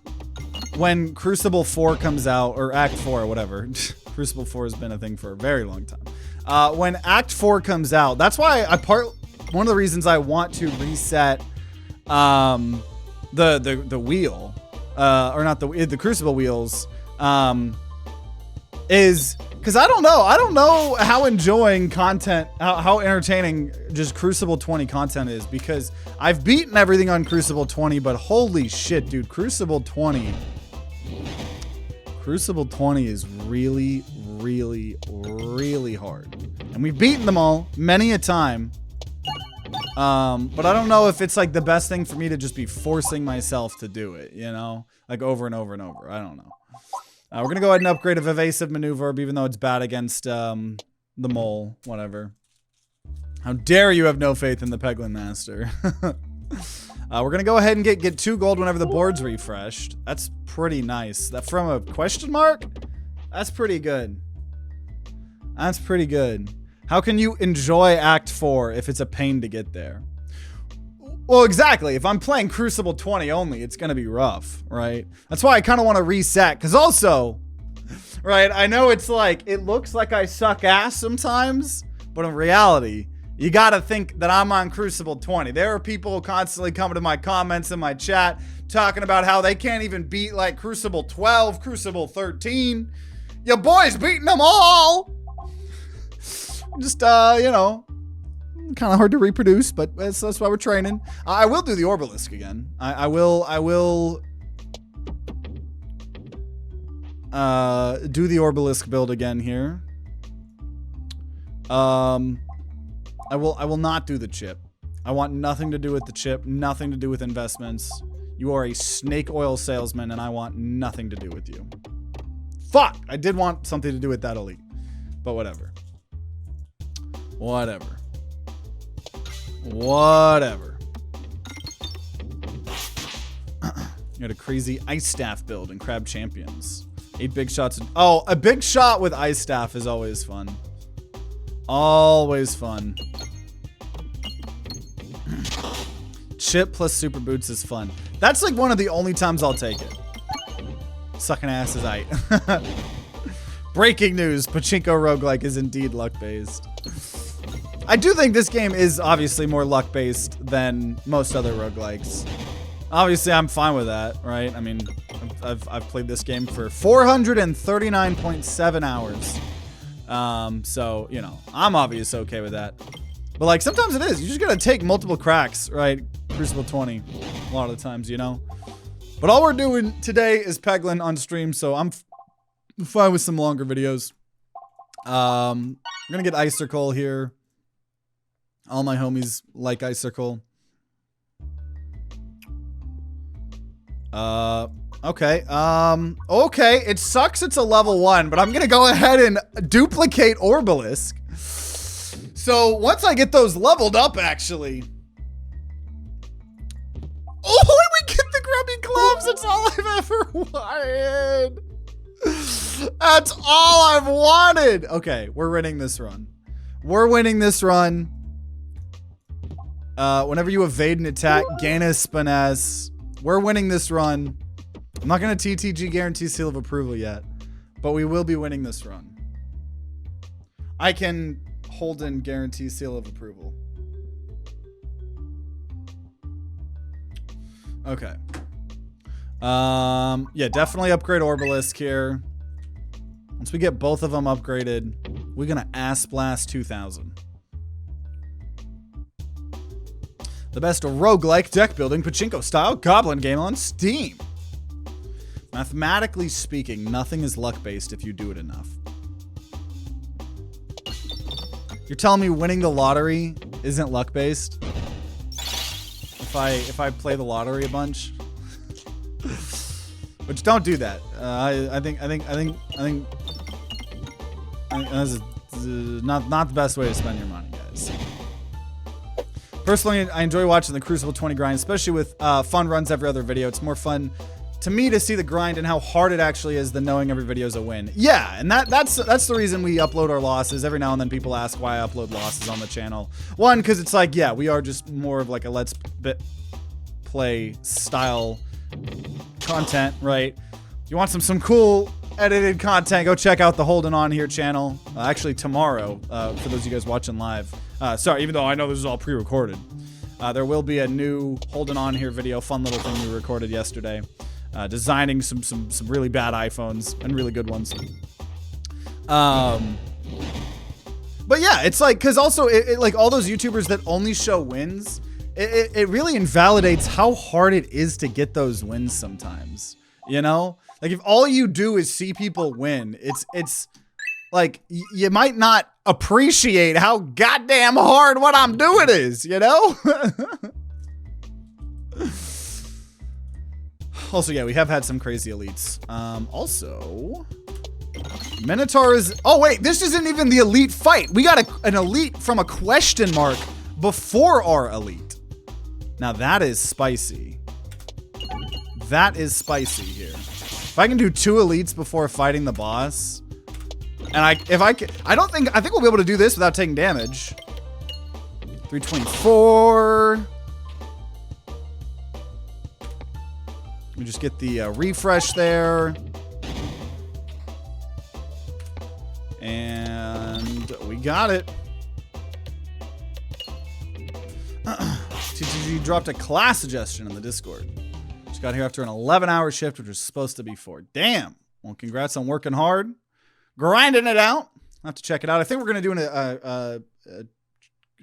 when Crucible 4 comes out, or Act 4 or whatever. Crucible 4 has been a thing for a very long time. When Act 4 comes out, that's why one of the reasons I want to reset the wheel, or not the Crucible wheels, is because I don't know how enjoying content, how entertaining just Crucible 20 content is, because I've beaten everything on Crucible 20, but holy shit, dude, Crucible 20 is really, really, really hard. And we've beaten them all many a time. But I don't know if it's like the best thing for me to just be forcing myself to do it, you know? Like over and over and over. I don't know. We're gonna go ahead and upgrade a evasive maneuver, even though it's bad against the mole. Whatever. How dare you have no faith in the Peglin Master. We're gonna go ahead and get 2 gold whenever the board's refreshed. That's pretty nice. That from a question mark? That's pretty good. That's pretty good. How can you enjoy Act 4 if it's a pain to get there? Well, exactly. If I'm playing Crucible 20 only, it's going to be rough, right? That's why I kind of want to reset. Because also, right, I know it's like, it looks like I suck ass sometimes, but in reality, you got to think that I'm on Crucible 20. There are people constantly coming to my comments in my chat talking about how they can't even beat like Crucible 12, Crucible 13. Your boy's beating them all. Just, you know, kind of hard to reproduce, but that's why we're training. I will do the Orbalisk again. I will do the Orbalisk build again here. I will not do the chip. I want nothing to do with the chip, nothing to do with investments. You are a snake oil salesman, and I want nothing to do with you. Fuck! I did want something to do with that elite, but whatever. Whatever. Whatever. Got a crazy ice staff build in Crab Champions. 8 big shots. Oh, a big shot with ice staff is always fun. Always fun. Chip plus super boots is fun. That's like one of the only times I'll take it. Sucking ass is aight. Breaking news. Pachinko Roguelike is indeed luck-based. I do think this game is obviously more luck-based than most other roguelikes. Obviously, I'm fine with that, right? I mean, I've played this game for 439.7 hours. So, you know, I'm obviously okay with that. But, like, sometimes it is. You just gotta take multiple cracks, right? Crucible 20, a lot of the times, you know? But all we're doing today is Peglin on stream, so I'm fine with some longer videos. I'm gonna get Icicle here. All my homies like Icicle. Okay. Okay. It sucks it's a level 1, but I'm going to go ahead and duplicate Orbalisk. So once I get those leveled up, actually. Oh, we get the grubby gloves. That's all I've ever wanted. That's all I've wanted. Okay, we're winning this run. We're winning this run. Whenever you evade an attack, gain a spiness. We're winning this run. I'm not going to TTG guarantee seal of approval yet, but we will be winning this run. I can hold in guarantee seal of approval. Okay. Yeah, definitely upgrade Orbalisk here. Once we get both of them upgraded, we're gonna ass blast 2000. The best roguelike deck building pachinko style goblin game on Steam. Mathematically speaking, nothing is luck based if you do it enough. You're telling me winning the lottery isn't luck based? If I play the lottery a bunch, which don't do that. I think that's not the best way to spend your money, guys. Personally, I enjoy watching the Crucible 20 grind, especially with fun runs every other video. It's more fun to me to see the grind and how hard it actually is than knowing every video is a win. Yeah, and that's the reason we upload our losses. Every now and then people ask why I upload losses on the channel. One, because it's like, yeah, we are just more of like a let's play style content, right? If you want some cool edited content, go check out the Holding On Here channel. Actually tomorrow, for those of you guys watching live. Sorry, even though I know this is all pre-recorded. There will be a new Holding On Here video, fun little thing we recorded yesterday. Designing some really bad iPhones and really good ones. But yeah, it's like, cause also it like all those YouTubers that only show wins, it really invalidates how hard it is to get those wins sometimes, you know? Like if all you do is see people win, it's like you might not appreciate how goddamn hard what I'm doing is, you know? Also, yeah, we have had some crazy elites. Also, Minotaur is... Oh, wait, this isn't even the elite fight. We got an elite from a question mark before our elite. Now, that is spicy. That is spicy here. If I can do 2 elites before fighting the boss, and I think we'll be able to do this without taking damage. 324... Let me just get the refresh there. And we got it. TTG dropped a class suggestion in the Discord. Just got here after an 11-hour shift, which was supposed to be 4. Damn. Well, congrats on working hard. Grinding it out. I'll have to check it out. I think we're going to do a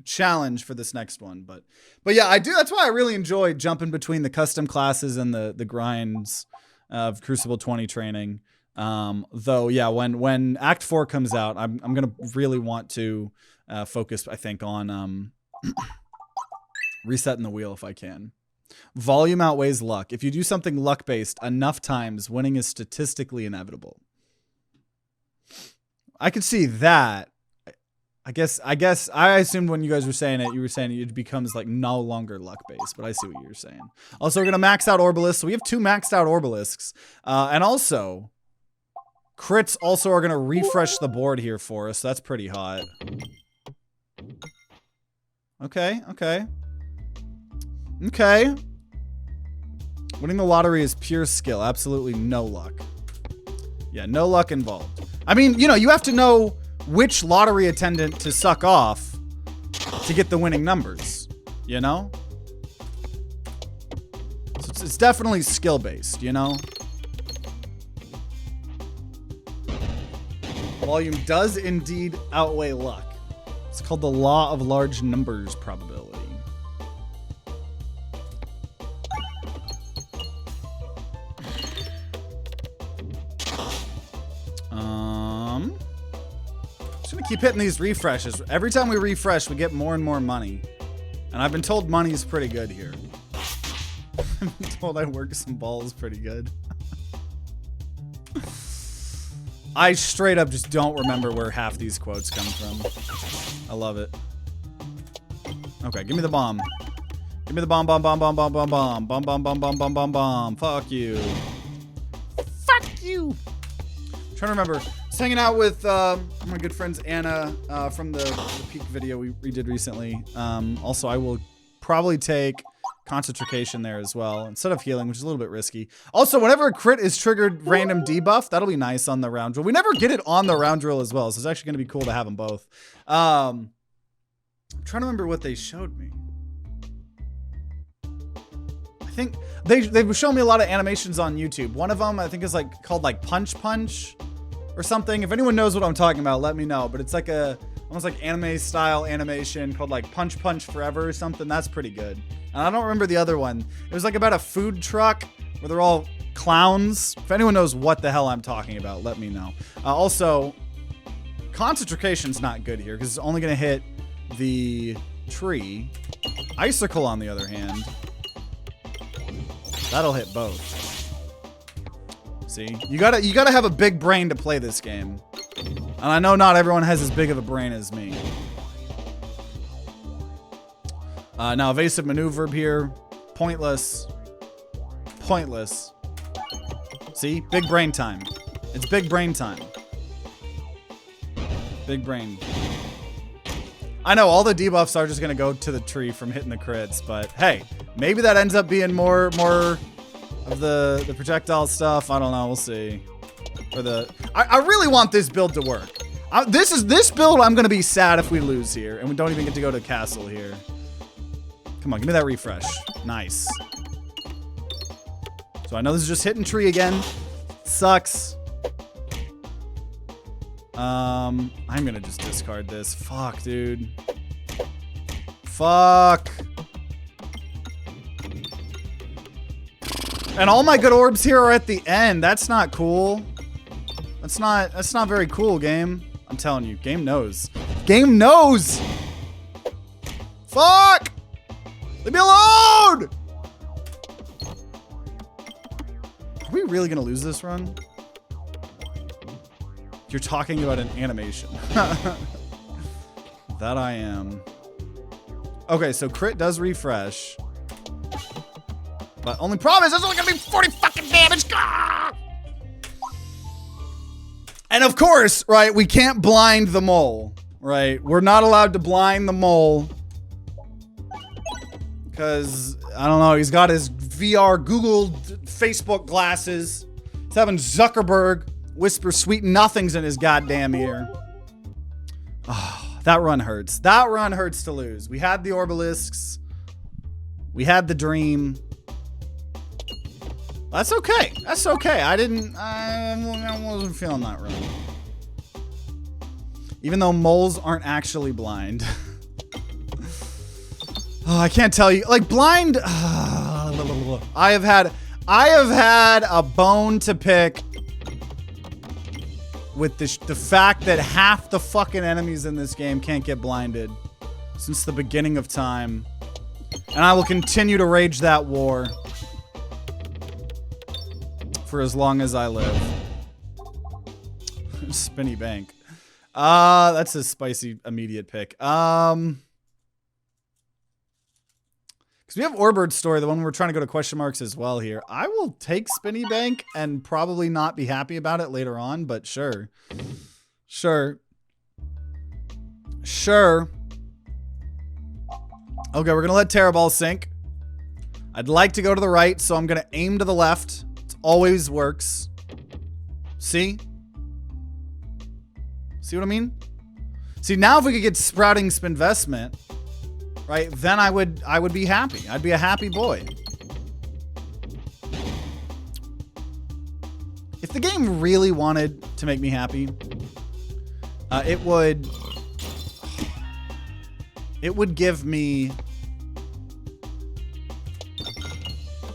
challenge for this next one, but yeah, I do. That's why I really enjoy jumping between the custom classes and the grinds of Crucible 20 training. Though, yeah, when Act 4 comes out, I'm gonna really want to focus, I think, on resetting the wheel if I can. Volume outweighs luck. If you do something luck based enough times, winning is statistically inevitable. I could see that. I guess I assumed when you guys were saying it, you were saying it becomes like no longer luck based, but I see what you're saying. Also, we're gonna max out Orbalisks. So we have 2 maxed out Orbalisks, and also crits also are gonna refresh the board here for us. So that's pretty hot. Okay. Winning the lottery is pure skill. Absolutely no luck. Yeah, no luck involved. I mean, you know, you have to know which lottery attendant to suck off to get the winning numbers, you know? So it's definitely skill-based, you know? Volume does indeed outweigh luck. It's called the law of large numbers probability. Just gonna keep hitting these refreshes. Every time we refresh, we get more and more money. And I've been told money is pretty good here. I'm told I work some balls pretty good. I straight up just don't remember where half these quotes come from. I love it. Okay, give me the bomb. Give me the bomb, bomb, bomb, bomb, bomb, bomb, bomb, bomb, bomb, bomb, bomb, bomb, bomb, bomb. Fuck you. Fuck you. I'm trying to remember. I was hanging out with my good friends Anna from the Peak video we did recently. Also, I will probably take concentration there as well instead of healing, which is a little bit risky. Also, whenever a crit is triggered random debuff, that'll be nice on the round drill. We never get it on the round drill as well, so it's actually going to be cool to have them both. I'm trying to remember what they showed me. I think they've shown me a lot of animations on YouTube. One of them I think is like called like Punch Punch or something. If anyone knows what I'm talking about, let me know. But it's like a almost like anime style animation called like Punch Punch Forever or something. That's pretty good. And I don't remember the other one. It was like about a food truck where they're all clowns. If anyone knows what the hell I'm talking about, let me know. Also, concentration's not good here because it's only going to hit the tree. Icicle, on the other hand, that'll hit both. See, you gotta have a big brain to play this game, and I know not everyone has as big of a brain as me. Now evasive maneuver here, pointless, pointless. See, big brain time. It's big brain time. Big brain. I know all the debuffs are just gonna go to the tree from hitting the crits, but hey, maybe that ends up being more of the projectile stuff. I don't know. We'll see. Or I really want this build to work. This build. I'm gonna be sad if we lose here, and we don't even get to go to castle here. Come on, give me that refresh. Nice. So I know this is just hitting tree again. Sucks. I'm gonna just discard this. Fuck, dude. Fuck. And all my good orbs here are at the end. That's not cool. That's not very cool, game. I'm telling you, game knows. Game knows! Fuck! Leave me alone! Are we really gonna lose this run? You're talking about an animation. That I am. Okay, so crit does refresh. But only problem is there's only gonna be 40 fucking damage. Ah! And of course, right, we can't blind the mole, right? We're not allowed to blind the mole. Because, I don't know, he's got his VR, Google, Facebook glasses. He's having Zuckerberg whisper sweet nothings in his goddamn ear. Oh, that run hurts. That run hurts to lose. We had the Orbalisks. We had the dream. That's okay. That's okay. I wasn't feeling that run. Even though moles aren't actually blind. Oh, I can't tell you. Like blind. I have had a bone to pick with the fact that half the fucking enemies in this game can't get blinded since the beginning of time. And I will continue to rage that war for as long as I live. Spinny bank. That's a spicy immediate pick. Because we have Orbird's story, the one we're trying to go to question marks as well here. I will take Spinny Bank and probably not be happy about it later on, but sure. Sure. Sure. Okay, we're going to let Terra Ball sink. I'd like to go to the right, so I'm going to aim to the left. It always works. See? See what I mean? See, now if we could get Sprouting Spinvestment, right, then I would be happy. I'd be a happy boy. If the game really wanted to make me happy, it would give me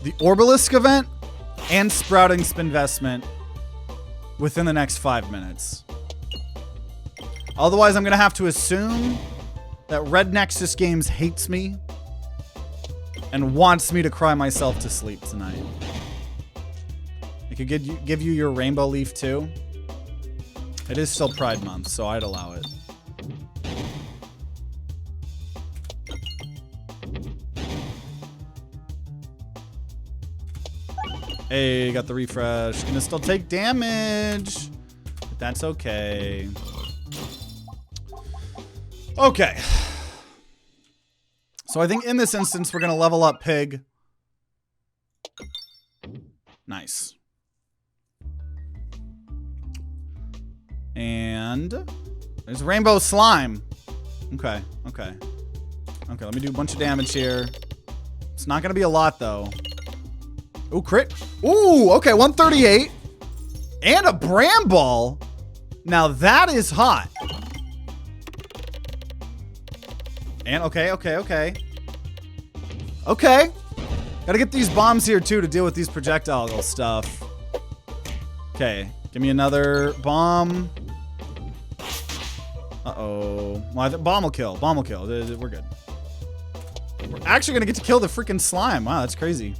the Orbalisk event and Sprouting Spinvestment within the next 5 minutes. Otherwise, I'm going to have to assume that Red Nexus Games hates me and wants me to cry myself to sleep tonight. I could give you your rainbow leaf too. It is still Pride Month, so I'd allow it. Hey, got the refresh. Gonna still take damage, but that's okay. Okay. So I think in this instance, we're gonna level up Pig. Nice. And there's Rainbow Slime. Okay, okay. Okay, let me do a bunch of damage here. It's not gonna be a lot though. Ooh, crit. Ooh, okay, 138. And a Bramball. Now that is hot. And okay. Okay. Gotta get these bombs here too to deal with these projectile stuff. Okay, give me another bomb. Uh-oh. Well, bomb will kill. Bomb will kill. We're good. We're actually gonna get to kill the freaking slime. Wow, that's crazy.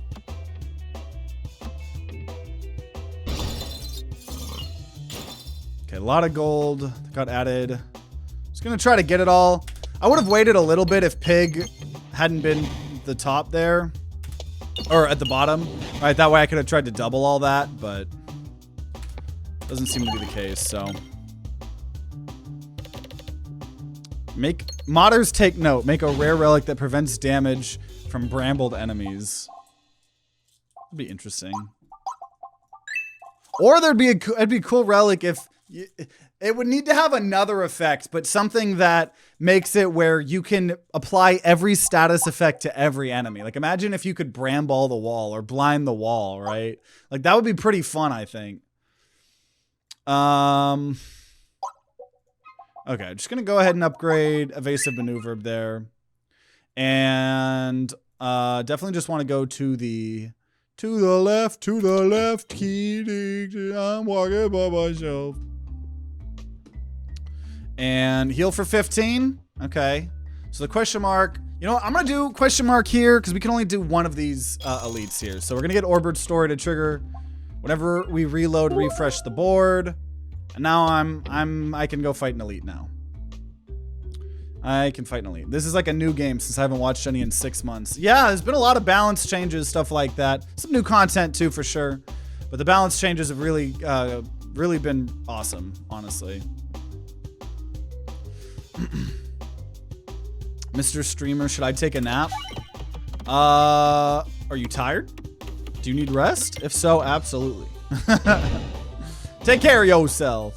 Okay, a lot of gold got added. Just gonna try to get it all. I would have waited a little bit if Pig hadn't been the top there. Or at the bottom. Right, that way I could have tried to double all that, but doesn't seem to be the case, so. Modders take note. Make a rare relic that prevents damage from brambled enemies. That'd be interesting. Or it'd be a cool relic if it would need to have another effect, but something that makes it where you can apply every status effect to every enemy. Like imagine if you could bramball the wall or blind the wall, right? Like that would be pretty fun, I think. Okay, just gonna go ahead and upgrade evasive maneuver there. And definitely just want to go to the left, I'm walking by myself. And heal for 15. Okay. So the question mark. You know what? I'm going to do question mark here because we can only do one of these elites here. So we're going to get Orbed Story to trigger whenever we reload, refresh the board. And now I can go fight an elite now. I can fight an elite. This is like a new game since I haven't watched any in 6 months. Yeah, there's been a lot of balance changes, stuff like that. Some new content too, for sure. But the balance changes have really been awesome, honestly. Mr. Streamer, should I take a nap? Are you tired? Do you need rest? If so, absolutely. Take care of yourself.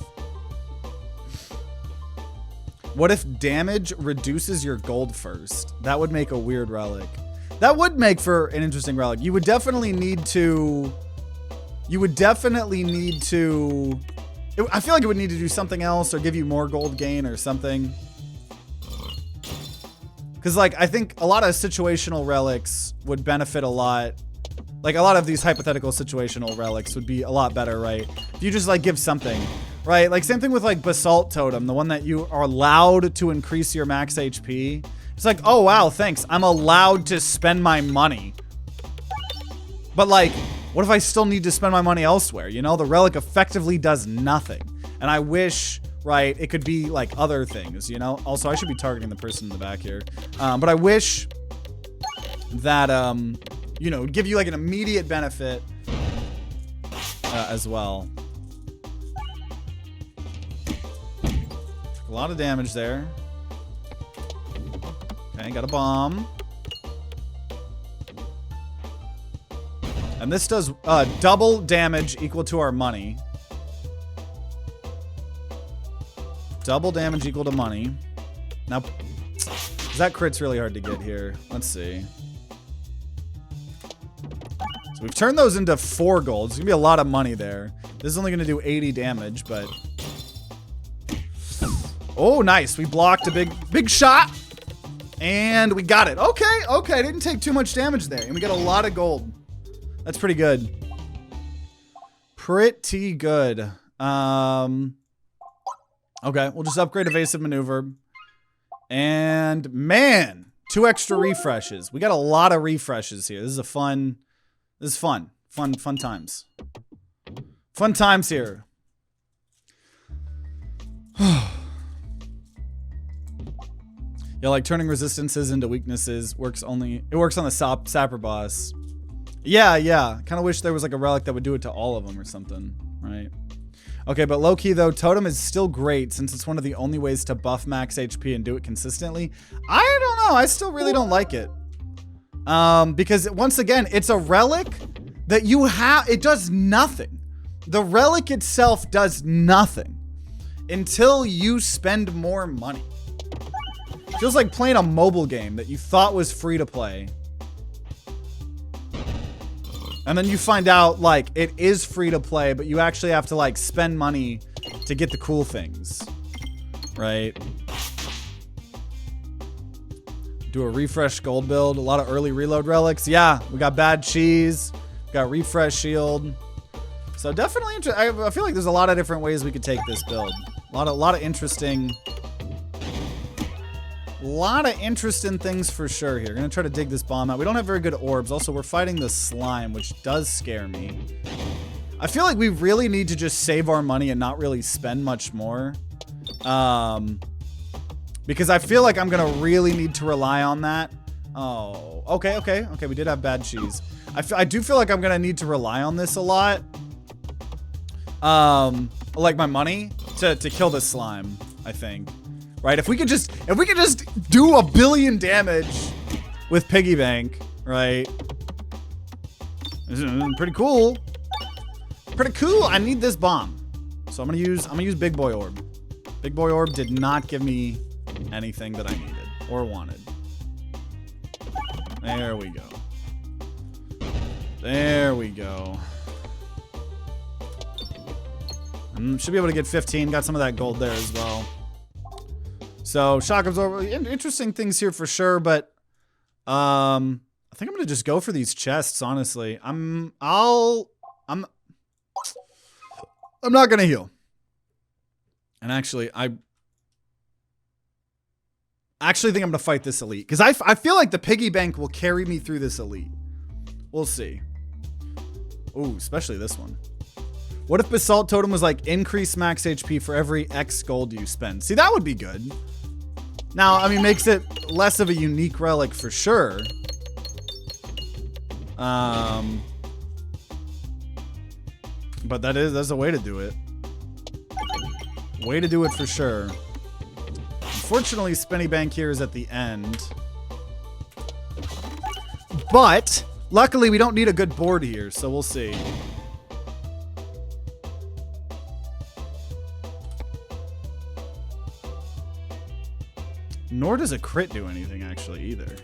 What if damage reduces your gold first? That would make a weird relic. That would make for an interesting relic. You would definitely need to... I feel like it would need to do something else or give you more gold gain or something. Because, like, I think a lot of situational relics would benefit a lot. Like, a lot of these hypothetical situational relics would be a lot better, right? If you just, like, give something, right? Like, same thing with, like, Basalt Totem, the one that you are allowed to increase your max HP. It's like, oh, wow, thanks. I'm allowed to spend my money. But, like, what if I still need to spend my money elsewhere? You know, the relic effectively does nothing. And I wish... right, it could be like other things, you know? Also, I should be targeting the person in the back here. But I wish that, you know, give you like an immediate benefit as well. Took a lot of damage there. Okay, got a bomb. And this does double damage equal to our money. Double damage equal to money. Now, that crit's really hard to get here. Let's see. So we've turned those into 4 gold. It's gonna be a lot of money there. This is only gonna do 80 damage, but... oh, nice. We blocked a big shot. And we got it. Okay, okay. Didn't take too much damage there. And we got a lot of gold. That's pretty good. Pretty good. Okay, we'll just upgrade evasive maneuver. And man, 2 extra refreshes. We got a lot of refreshes here. This is fun. Fun times. Fun times here. Yeah, like turning resistances into weaknesses works only. It works on the sapper boss. Yeah. Kind of wish there was like a relic that would do it to all of them or something, right? Okay, but low key though, totem is still great since it's one of the only ways to buff max HP and do it consistently. I don't know. I still really don't like it. Because once again, it's a relic that you have. It does nothing. The relic itself does nothing until you spend more money. Feels like playing a mobile game that you thought was free to play. And then you find out, like, it is free to play, but you actually have to, like, spend money to get the cool things. Right? Do a refresh gold build. A lot of early reload relics. Yeah, we got bad cheese. Got refresh shield. So definitely, I feel like there's a lot of different ways we could take this build. A lot of interesting... things for sure here. Gonna try to dig this bomb out. We don't have very good orbs. Also, we're fighting the slime, which does scare me. I feel like we really need to just save our money and not really spend much more. Because I feel like I'm gonna really need to rely on that. Oh, okay. We did have bad cheese. I do feel like I'm gonna need to rely on this a lot. Like my money to kill this slime, I think. Right, if we could just do 1 billion damage with piggy bank, right? This is pretty cool. Pretty cool. I need this bomb, so I'm gonna use big boy orb. Big boy orb did not give me anything that I needed or wanted. There we go. There we go. Should be able to get 15. Got some of that gold there as well. So shock absorber, interesting things here for sure, but I think I'm gonna just go for these chests. Honestly, I'm not gonna heal. And actually, I actually think I'm gonna fight this elite because I feel like the piggy bank will carry me through this elite. We'll see. Ooh, especially this one. What if Basalt Totem was like increase max HP for every X gold you spend? See, that would be good. Now, I mean, makes it less of a unique relic for sure. But that's a way to do it. Way to do it for sure. Unfortunately, Spinny Bank here is at the end. But luckily, we don't need a good board here, so we'll see. Nor does a crit do anything, actually, either.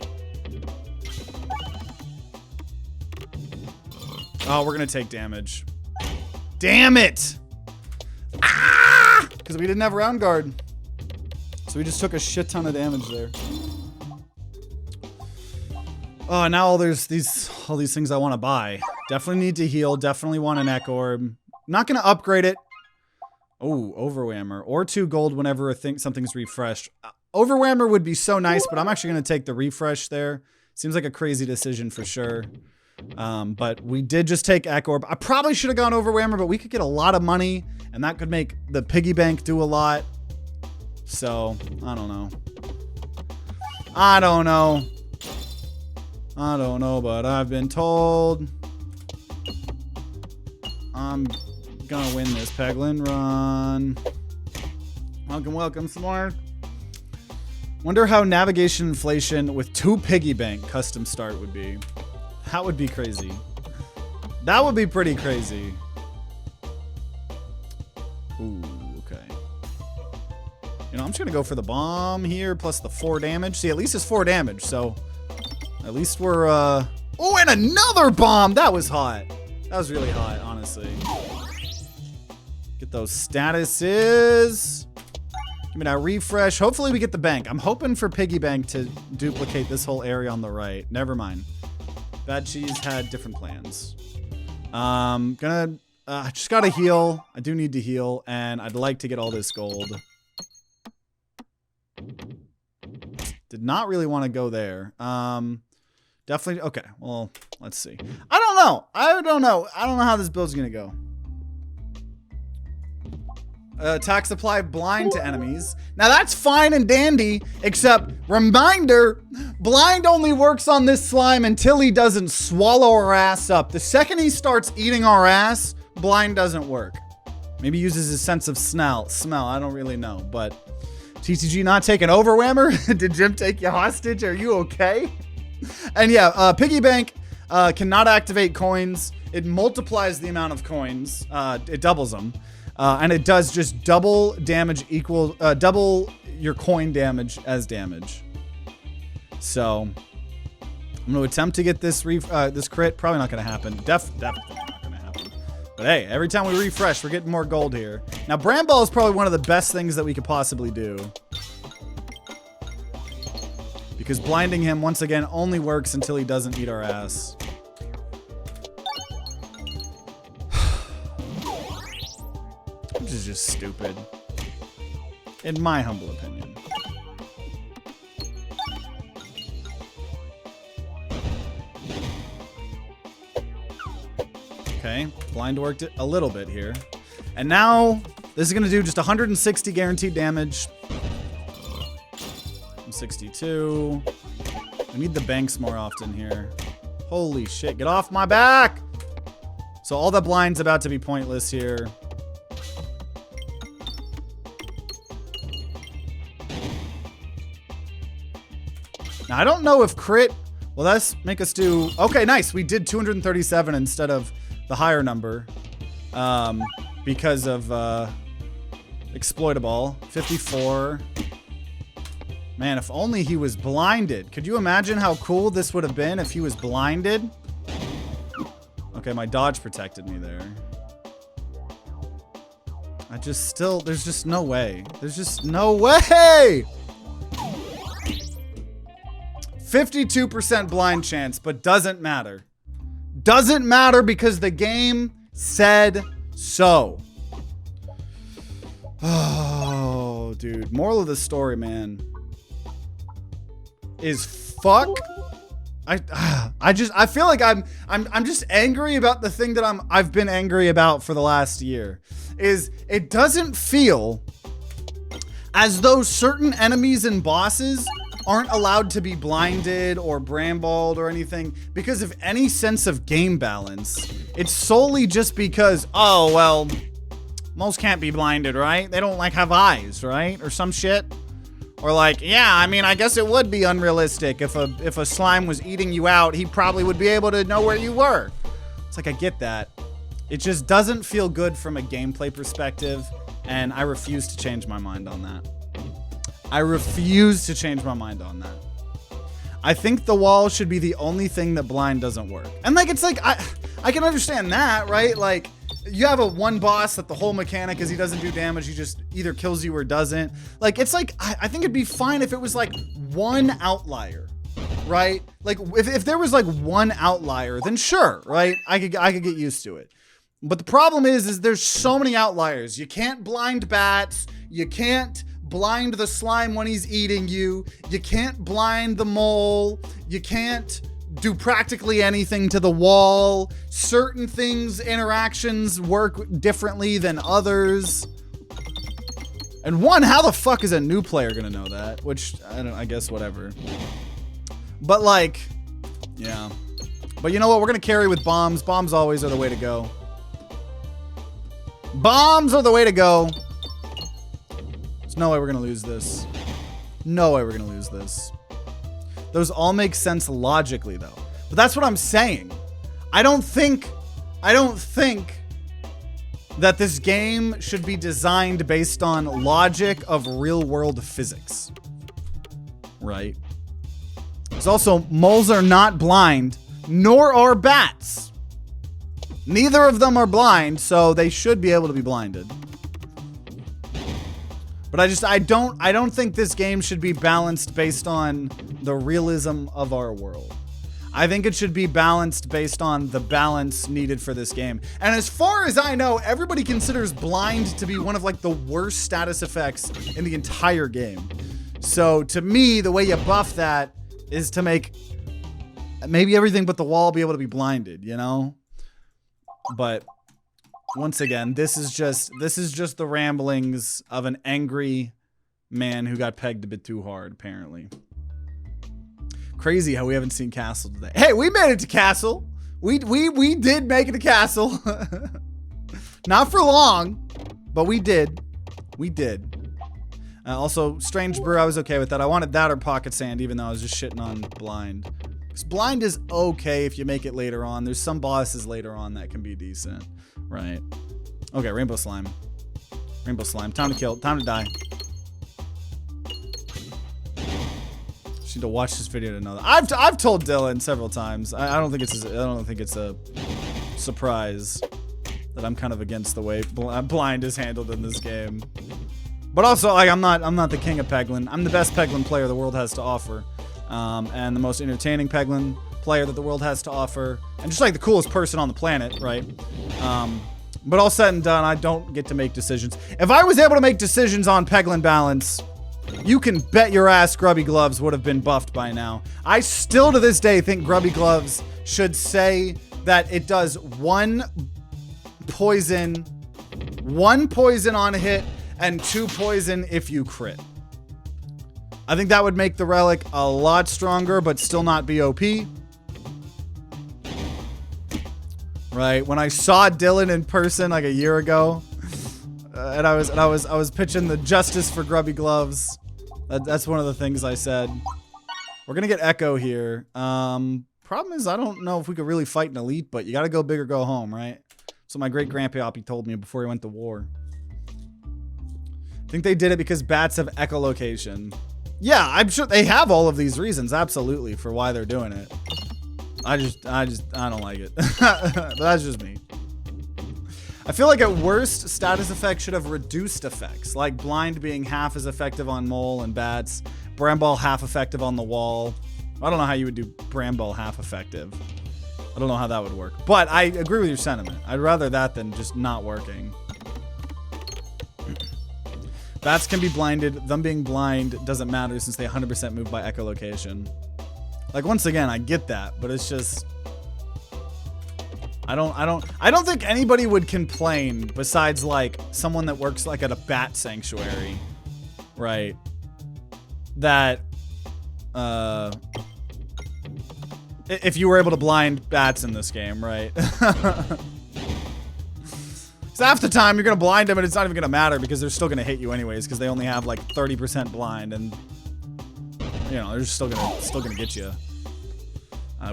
Oh, we're going to take damage. Damn it! Ah! Because we didn't have round guard. So we just took a shit ton of damage there. Oh, now all these things I want to buy. Definitely need to heal. Definitely want an Echo Orb. Not going to upgrade it. Oh, Overwhammer. Or 2 gold whenever something's refreshed. Overwhammer would be so nice, but I'm actually going to take the refresh there. Seems like a crazy decision for sure. But we did just take Echo Orb. I probably should have gone Overwhammer, but we could get a lot of money, and that could make the piggy bank do a lot. So, I don't know. I don't know, but I've been told I'm gonna win this Peglin run. Welcome, Smart. Wonder how navigation inflation with 2 piggy bank custom start would be. That would be crazy. That would be pretty crazy. Ooh, okay. You know, I'm just gonna go for the bomb here plus the 4 damage. See, at least it's 4 damage, so at least we're oh, and another bomb! That was hot. That was really hot, honestly. Get those statuses. Give me that refresh. Hopefully we get the bank. I'm hoping for piggy bank to duplicate this whole area on the right. Never mind. Bad Cheese had different plans. I just gotta heal. I do need to heal, and I'd like to get all this gold. Did not really want to go there. Definitely. Okay. Well, let's see. I don't know. I don't know how this build's going to go. Attack supply blind to enemies. Now that's fine and dandy, except reminder, blind only works on this slime until he doesn't swallow our ass up. The second he starts eating our ass, blind doesn't work. Maybe uses his sense of smell. I don't really know, but TCG not taking over, Whammer? Did Jim take you hostage? Are you okay? And yeah, Piggy Bank cannot activate coins. It multiplies the amount of coins. It doubles them. And it does just double damage double your coin damage as damage. So I'm going to attempt to get this this crit. Probably not going to happen. Definitely not going to happen. But hey, every time we refresh, we're getting more gold here. Now, Bramball is probably one of the best things that we could possibly do. Because blinding him, once again, only works until he doesn't eat our ass. Which is just stupid. In my humble opinion. Okay, blind worked it a little bit here. And now, this is going to do just 160 guaranteed damage. 62. I need the banks more often here. Holy shit, get off my back! So all the blind's about to be pointless here. Now, I don't know if crit... Well, let's make us do... Okay, nice. We did 237 instead of the higher number. Because of exploitable. 54. Man, if only he was blinded. Could you imagine how cool this would have been if he was blinded? Okay, my dodge protected me there. There's just no way. There's just no way! 52% blind chance, but doesn't matter. Doesn't matter because the game said so. Oh, dude. Moral of the story, man, is fuck. I feel like I'm just angry about the thing that I've been angry about for the last year. Is it doesn't feel as though certain enemies and bosses aren't allowed to be blinded or bramballed or anything because of any sense of game balance. It's solely just because, oh, well, most can't be blinded, right? They don't like have eyes, right? Or some shit. Or like, yeah, I mean, I guess it would be unrealistic if a slime was eating you out, he probably would be able to know where you were. It's like, I get that. It just doesn't feel good from a gameplay perspective, and I refuse to change my mind on that. I refuse to change my mind on that. I think the wall should be the only thing that blind doesn't work. And like, it's like, I can understand that, right? Like, you have one boss that the whole mechanic is he doesn't do damage, he just either kills you or doesn't. Like, it's like, I think it'd be fine if it was like one outlier, right? Like, if there was like one outlier, then sure, right? I could get used to it. But the problem is there's so many outliers. You can't blind bats, you can't blind the slime when he's eating you, you can't blind the mole, you can't do practically anything to the wall. Certain things, interactions work differently than others. And one, how the fuck is a new player gonna know that? Which, I guess whatever. But like, yeah. But you know what? We're gonna carry with bombs. Bombs always are the way to go. Bombs are the way to go. There's no way we're gonna lose this. No way we're gonna lose this. Those all make sense logically, though. But that's what I'm saying. I don't think that this game should be designed based on logic of real-world physics. Right? There's also, moles are not blind, nor are bats. Neither of them are blind, so they should be able to be blinded. But I don't think this game should be balanced based on the realism of our world. I think it should be balanced based on the balance needed for this game. And as far as I know, everybody considers blind to be one of like the worst status effects in the entire game. So to me, the way you buff that is to make maybe everything but the wall be able to be blinded, you know? But once again, this is just the ramblings of an angry man who got pegged a bit too hard, apparently. Crazy how we haven't seen Castle today. Hey, we made it to Castle. We did make it to Castle. Not for long, but we did. We did. Also, Strange Brew, I was okay with that. I wanted that or Pocket Sand, even though I was just shitting on Blind. Because Blind is okay if you make it later on. There's some bosses later on that can be decent. Right. Okay, Rainbow Slime. Rainbow Slime. Time to kill. Time to die. Just need to watch this video to know that. I've told Dylan several times. I don't think it's a surprise that I'm kind of against the way Blind is handled in this game. But also, like, I'm not the king of Peglin. I'm the best Peglin player the world has to offer, and the most entertaining Peglin player that the world has to offer, and just like the coolest person on the planet, right? But all said and done, I don't get to make decisions. If I was able to make decisions on Peglin balance, you can bet your ass Grubby Gloves would have been buffed by now. I still to this day think Grubby Gloves should say that it does one poison on a hit and 2 poison if you crit. I think that would make the relic a lot stronger, but still not be OP. Right, when I saw Dylan in person like a year ago, and I was pitching the justice for Grubby Gloves. That's one of the things I said. We're gonna get Echo here. Problem is, I don't know if we could really fight an elite, but you gotta go big or go home, right? So my great grandpappy told me before he went to war. I think they did it because bats have echolocation. Yeah, I'm sure they have all of these reasons, absolutely, for why they're doing it. I don't like it. But that's just me. I feel like at worst, status effects should have reduced effects, like Blind being half as effective on Mole and bats, Bramball half effective on the wall. I don't know how you would do Bramball half effective. I don't know how that would work. But I agree with your sentiment. I'd rather that than just not working. Bats can be blinded. Them being blind doesn't matter since they 100% move by echolocation. Like, once again, I get that, but it's just I don't think anybody would complain besides like someone that works like at a bat sanctuary, right? That if you were able to blind bats in this game, right? So half the time you're gonna blind them and it's not even gonna matter because they're still gonna hit you anyways because they only have like 30% blind and you know they're just still gonna get you.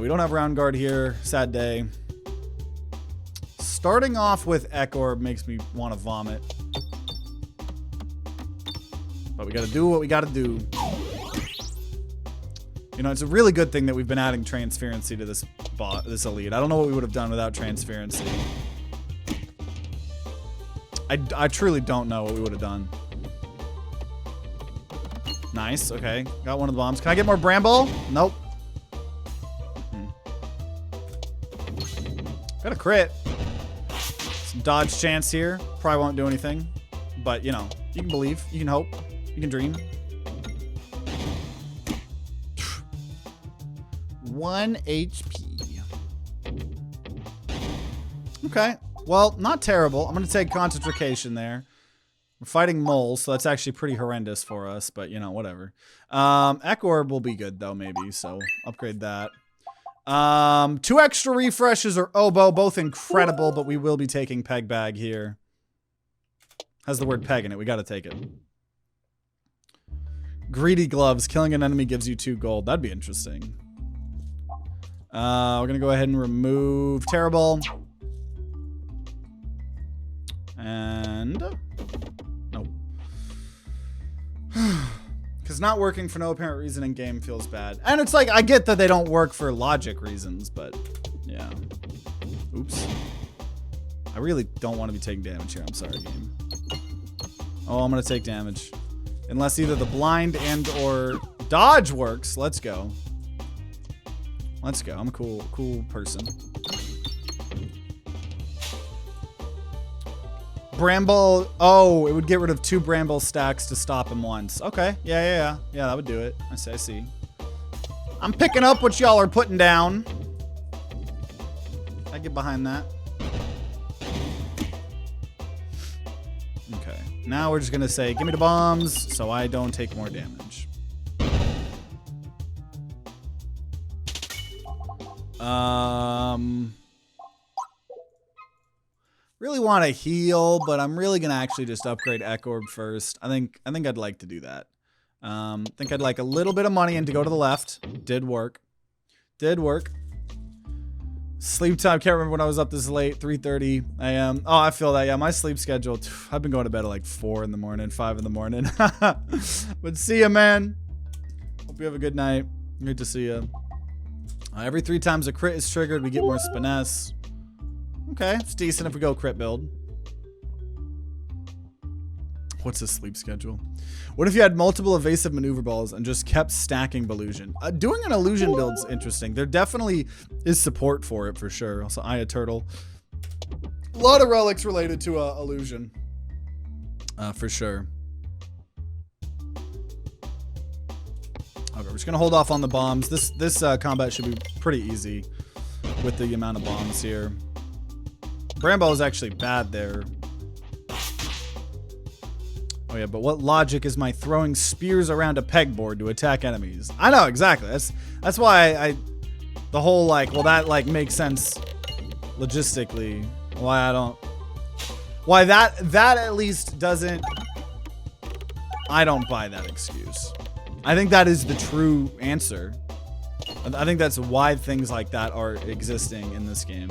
We don't have round guard here. Sad day. Starting off with Ekorb makes me want to vomit, but we gotta do what we gotta do. You know, it's a really good thing that we've been adding transparency to this elite. I don't know what we would have done without transparency. I truly don't know what we would have done. Nice, okay. Got one of the bombs. Can I get more Bramble? Nope. Got a crit. Some dodge chance here. Probably won't do anything. But, you know, you can believe. You can hope. You can dream. 1 HP. Okay. Well, not terrible. I'm going to take concentration there. We're fighting moles, so that's actually pretty horrendous for us, but, you know, whatever. Ekorb will be good, though, maybe, so upgrade that. 2 extra refreshes or oboe, both incredible, but we will be taking Peg Bag here. Has the word peg in it. We got to take it. Greedy Gloves. Killing an enemy gives you 2 gold. That'd be interesting. We're going to go ahead and remove Terrible. And nope. Because not working for no apparent reason in game feels bad. And it's like, I get that they don't work for logic reasons, but yeah. Oops. I really don't want to be taking damage here. I'm sorry, game. Oh, I'm going to take damage. Unless either the blind and or dodge works. Let's go. Let's go. I'm a cool person. Bramble. Oh, it would get rid of 2 Bramble stacks to stop him once. Okay. Yeah, that would do it. I see. I'm picking up what y'all are putting down. I get behind that. Okay. Now we're just going to say, give me the bombs so I don't take more damage. Really want to heal, but I'm really gonna actually just upgrade Ekorb first. I think I'd like to do that. Think I'd like a little bit of money and to go to the left. Did work. Sleep time. Can't remember when I was up this late. 3:30 a.m. Oh, I feel that. Yeah, my sleep schedule. I've been going to bed at like 4 in the morning, 5 in the morning. But see ya, man. Hope you have a good night. Good to see you. Every 3 times a crit is triggered, we get more finesse. Okay, it's decent if we go crit build. What's his sleep schedule? What if you had multiple evasive maneuver balls and just kept stacking illusion? Doing an illusion build's interesting. There definitely is support for it for sure. Also, Aya Turtle. A lot of relics related to illusion. For sure. Okay, we're just gonna hold off on the bombs. This combat should be pretty easy with the amount of bombs here. Bramble is actually bad there. Oh yeah, but what logic is my throwing spears around a pegboard to attack enemies? I know, exactly. That's why the whole like, well that like makes sense logistically. Why that at least doesn't, I don't buy that excuse. I think that is the true answer. I think that's why things like that are existing in this game.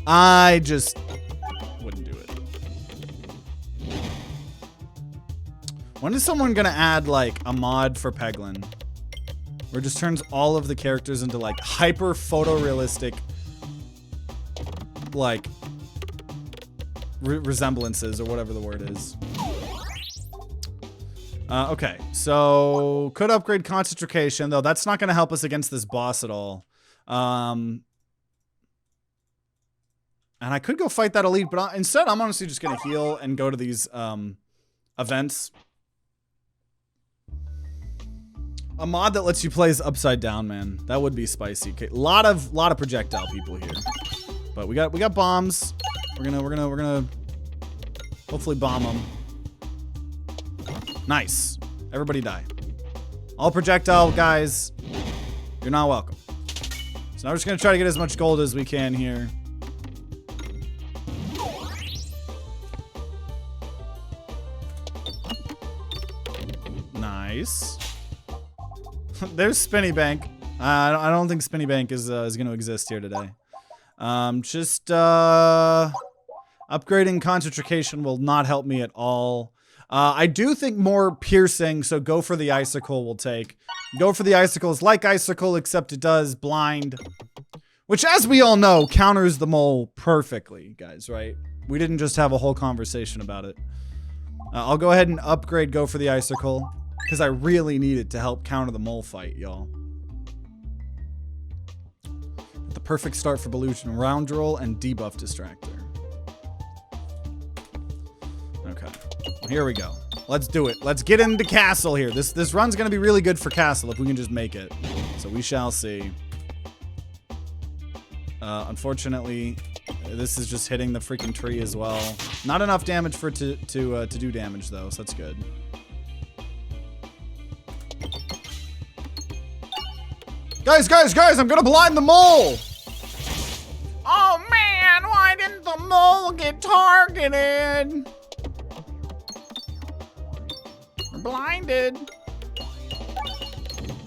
I just wouldn't do it. When is someone gonna add like a mod for Peglin? Where it just turns all of the characters into like hyper photorealistic like resemblances or whatever the word is. Okay, so could upgrade concentration, though that's not going to help us against this boss at all. And I could go fight that elite, but instead I'm honestly just going to heal and go to these events. A mod that lets you play as upside down, man. That would be spicy. Okay, lot of projectile people here, but we got bombs. We're gonna hopefully bomb them. Nice. Everybody die. All projectile guys, you're not welcome. So now we're just gonna try to get as much gold as we can here. Nice. There's Spinny Bank. I don't think Spinny Bank is gonna exist here today. Upgrading concentration will not help me at all. I do think more piercing, so go for the icicle will take. Go for the icicle is like icicle, except it does blind. Which, as we all know, counters the mole perfectly, guys, right? We didn't just have a whole conversation about it. I'll go ahead and upgrade go for the icicle, because I really need it to help counter the mole fight, y'all. The perfect start for Ballution, round roll, and debuff distractor. Okay. Here we go. Let's do it. Let's get into castle here. This run's gonna be really good for castle if we can just make it. So we shall see. Unfortunately, this is just hitting the freaking tree as well. Not enough damage for it to do damage though, so that's good. Guys! I'm gonna blind the mole! Oh man, why didn't the mole get targeted? We're blinded.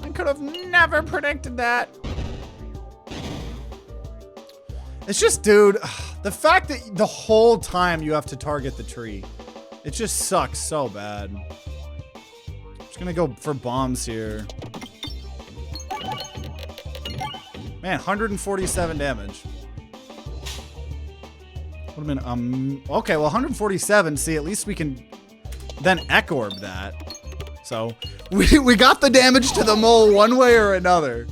I could have never predicted that. It's just, dude, the fact that the whole time you have to target the tree, it just sucks so bad. Just gonna go for bombs here. Man, 147 damage. Would have been, okay, well, 147, see, at least we can then Ekorb that. So, we got the damage to the mole one way or another.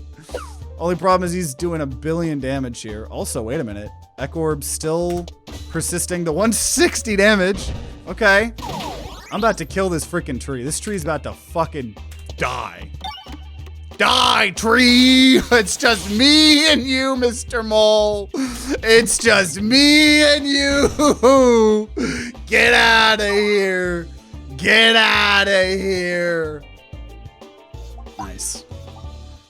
Only problem is he's doing a billion damage here. Also, wait a minute. Ekorb still Persisting to 160 damage. Okay. I'm about to kill this freaking tree. This tree's about to fucking die. Die, tree! It's just me and you, Mr. Mole. It's just me and you. Get out of here. Get out of here. Nice.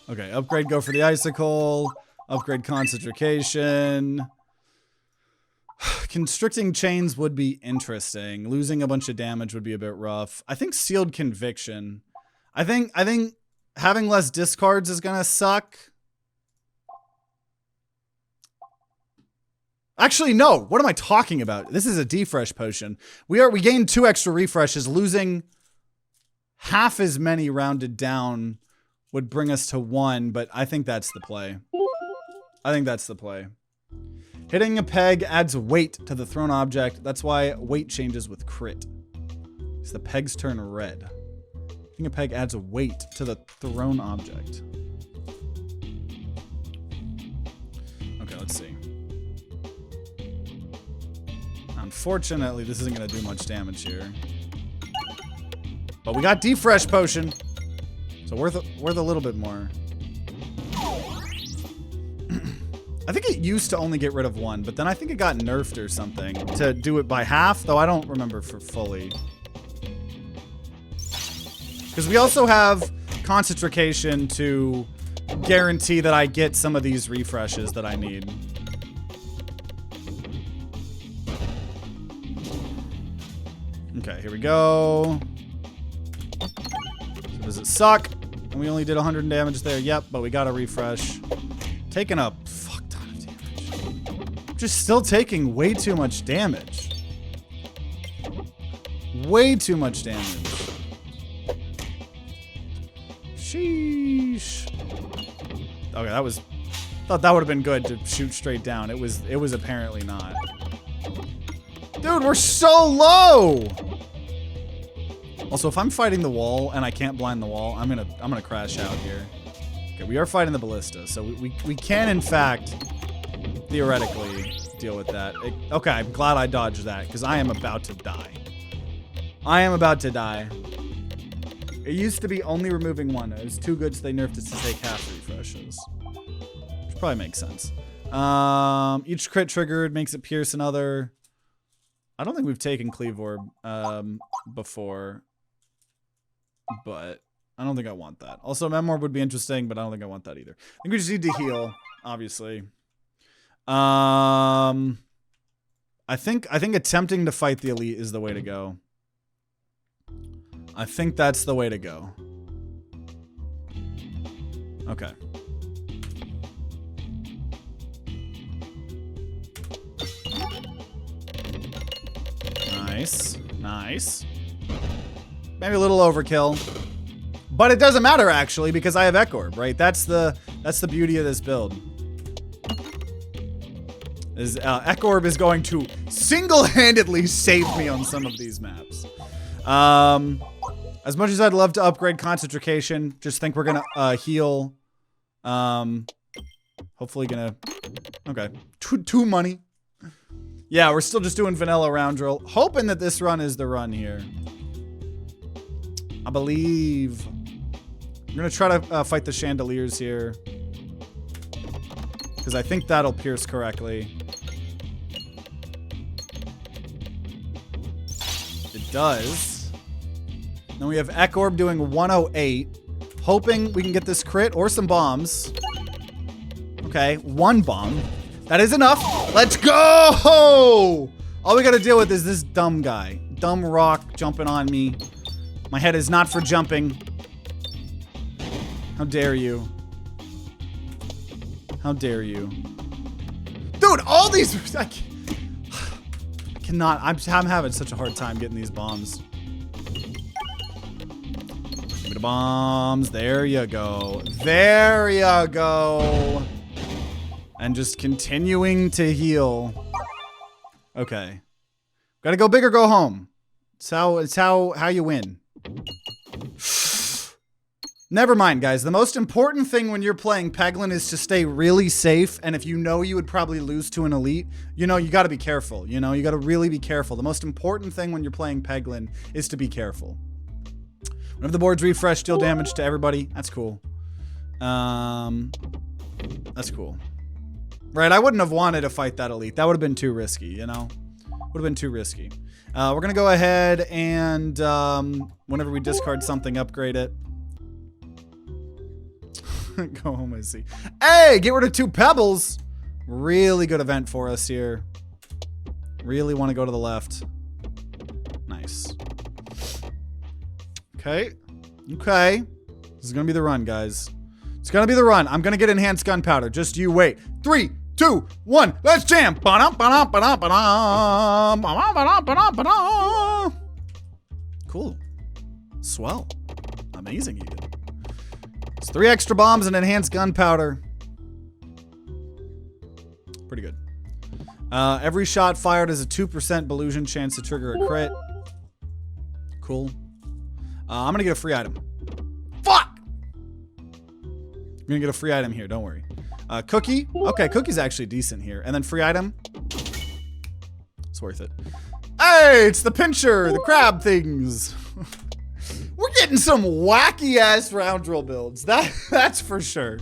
Okay, upgrade, go for the icicle. Upgrade concentration. Constricting chains would be interesting. Losing a bunch of damage would be a bit rough. I think sealed conviction. I think having less discards is gonna suck. Actually, no. What am I talking about? This is a defresh potion. We gained 2 extra refreshes. Losing half as many rounded down would bring us to 1, but I think that's the play. I think that's the play. Hitting a peg adds weight to the thrown object. That's why weight changes with crit. So the pegs turn red. Hitting a peg adds weight to the thrown object. Okay, let's see. Unfortunately, this isn't going to do much damage here. But we got defresh potion. So worth a little bit more. I think it used to only get rid of 1, but then I think it got nerfed or something to do it by half, though I don't remember for fully. Because we also have concentration to guarantee that I get some of these refreshes that I need. Okay, here we go. So does it suck? And we only did 100 damage there. Yep, but we got a refresh. Taking a fuck ton of damage. Just still taking way too much damage. Way too much damage. Sheesh. Okay, that was... thought that would have been good to shoot straight down. It was apparently not. Dude, we're so low! Also, if I'm fighting the wall and I can't blind the wall, I'm gonna crash out here. Okay, we are fighting the ballista, so we can in fact theoretically deal with that. Okay, I'm glad I dodged that because I am about to die. I am about to die. It used to be only removing 1. It was too good, so they nerfed it to take half refreshes. Which probably makes sense. Each crit triggered makes it pierce another. I don't think we've taken Cleave Orb before. But I don't think I want that. Also, Memorb would be interesting, but I don't think I want that either. I think we just need to heal, obviously. I think attempting to fight the elite is the way to go. I think that's the way to go. Okay. Nice. Nice. Maybe a little overkill. But it doesn't matter, actually, because I have Ekorb, right? That's the beauty of this build. Ekorb is going to single-handedly save me on some of these maps. As much as I'd love to upgrade concentration, just think we're gonna heal. Hopefully gonna... Okay. Two money. Yeah, we're still just doing vanilla round drill. Hoping that this run is the run here. I believe. I'm gonna try to fight the chandeliers here. Because I think that'll pierce correctly. It does. Then we have Ekorb doing 108. Hoping we can get this crit or some bombs. Okay, 1 bomb. That is enough. Let's go! All we gotta deal with is this dumb guy. Dumb rock jumping on me. My head is not for jumping. How dare you? How dare you? Dude, all these... I cannot... I'm having such a hard time getting these bombs. Give me the bombs. There you go. There you go. And just continuing to heal. Okay. Gotta go big or go home. It's how you win. Never mind, guys. The most important thing when you're playing Peglin is to stay really safe. And if you know you would probably lose to an elite, you know, you got to be careful. You know, you got to really be careful. The most important thing when you're playing Peglin is to be careful. Whenever the board's refresh, deal damage to everybody. That's cool. That's cool. Right, I wouldn't have wanted to fight that elite. That would have been too risky, you know? Would have been too risky. We're going to go ahead and whenever we discard something, upgrade it. Go home and see. Hey, get rid of 2 pebbles. Really good event for us here. Really want to go to the left. Nice. Okay. Okay. This is going to be the run, guys. It's going to be the run. I'm going to get enhanced gunpowder. Just you wait. 3, 2, 1. Let's jam. Cool. Swell. Amazing even. It's 3 extra bombs and enhanced gunpowder. Pretty good. Every shot fired has a 2% Ballusion chance to trigger a crit. Cool. I'm gonna get a free item. Fuck! I'm gonna get a free item here, don't worry. Cookie. Okay, cookie's actually decent here. And then free item. It's worth it. Hey, it's the pincher, the crab things. We're getting some wacky ass round drill builds. That's for sure.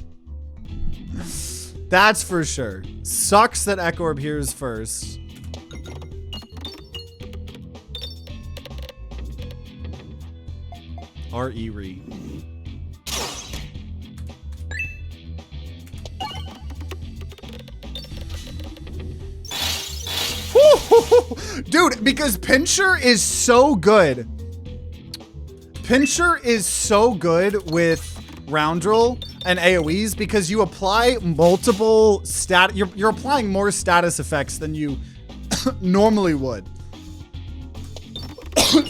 That's for sure. Sucks that Ekorb here's first. R-E-re. Dude, because Pincher is so good. Pincher is so good with round drill and AoEs because you apply multiple you're applying more status effects than you normally would.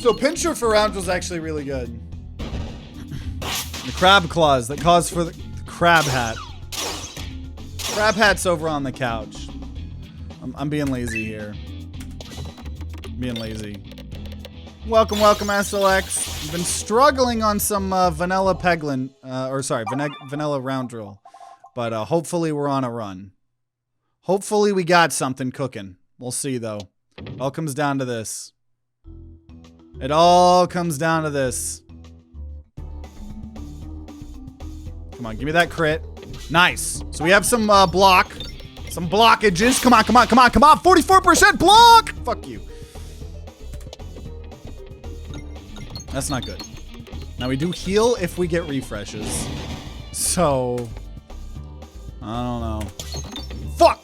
So Pincher for round drill is actually really good. The crab claws that cause for the crab hat. Crab hat's over on the couch. I'm being lazy here. Being lazy. Welcome, welcome, SLX. We've been struggling on some vanilla Peglin, vanilla round drill, but hopefully we're on a run. Hopefully we got something cooking. We'll see though. It all comes down to this. It all comes down to this. Come on, give me that crit. Nice. So we have some some blockages. Come on, come on, come on, come on. 44% block. Fuck you. That's not good. Now we do heal if we get refreshes. So, I don't know. Fuck!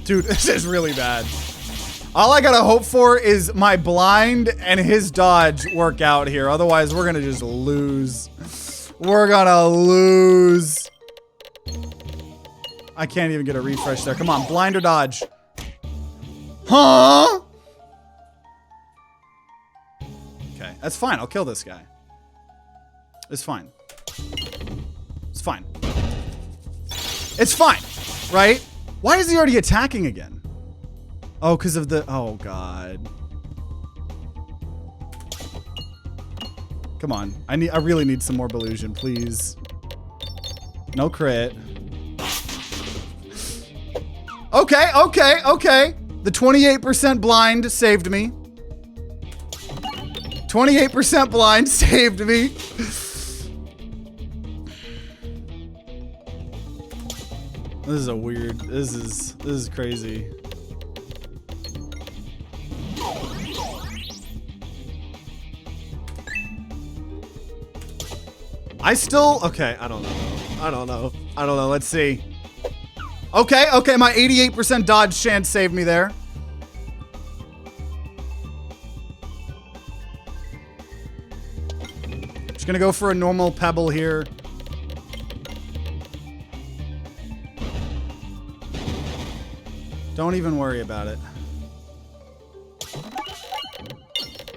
Dude, this is really bad. All I gotta hope for is my blind and his dodge work out here. Otherwise, we're gonna just lose. We're gonna lose. I can't even get a refresh there. Come on, blind or dodge. Huh? Okay, that's fine. I'll kill this guy. It's fine. It's fine. It's fine, right? Why is he already attacking again? Oh, because of the... Oh, God. Come on. I really need some more Ballusion, please. No crit. Okay, okay, okay. The 28% blind saved me. 28% blind saved me. This is a weird, this is crazy. Okay, I don't know. Let's see. Okay, okay, my 88% dodge chance saved me there. Just gonna go for a normal pebble here. Don't even worry about it.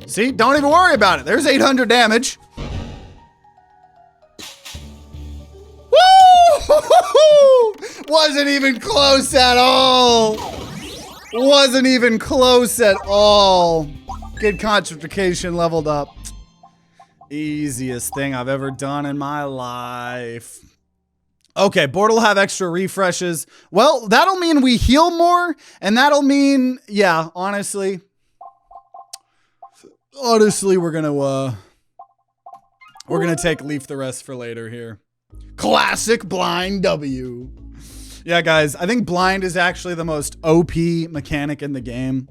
See? Don't even worry about it. There's 800 damage. Wasn't even close at all. Wasn't even close at all. Get concentration leveled up. Easiest thing I've ever done in my life. Okay, board will have extra refreshes. Well, that'll mean we heal more, and that'll mean, yeah, honestly, we're gonna take Leaf the Rest for later here. Classic blind W. Yeah, guys, I think blind is actually the most OP mechanic in the game,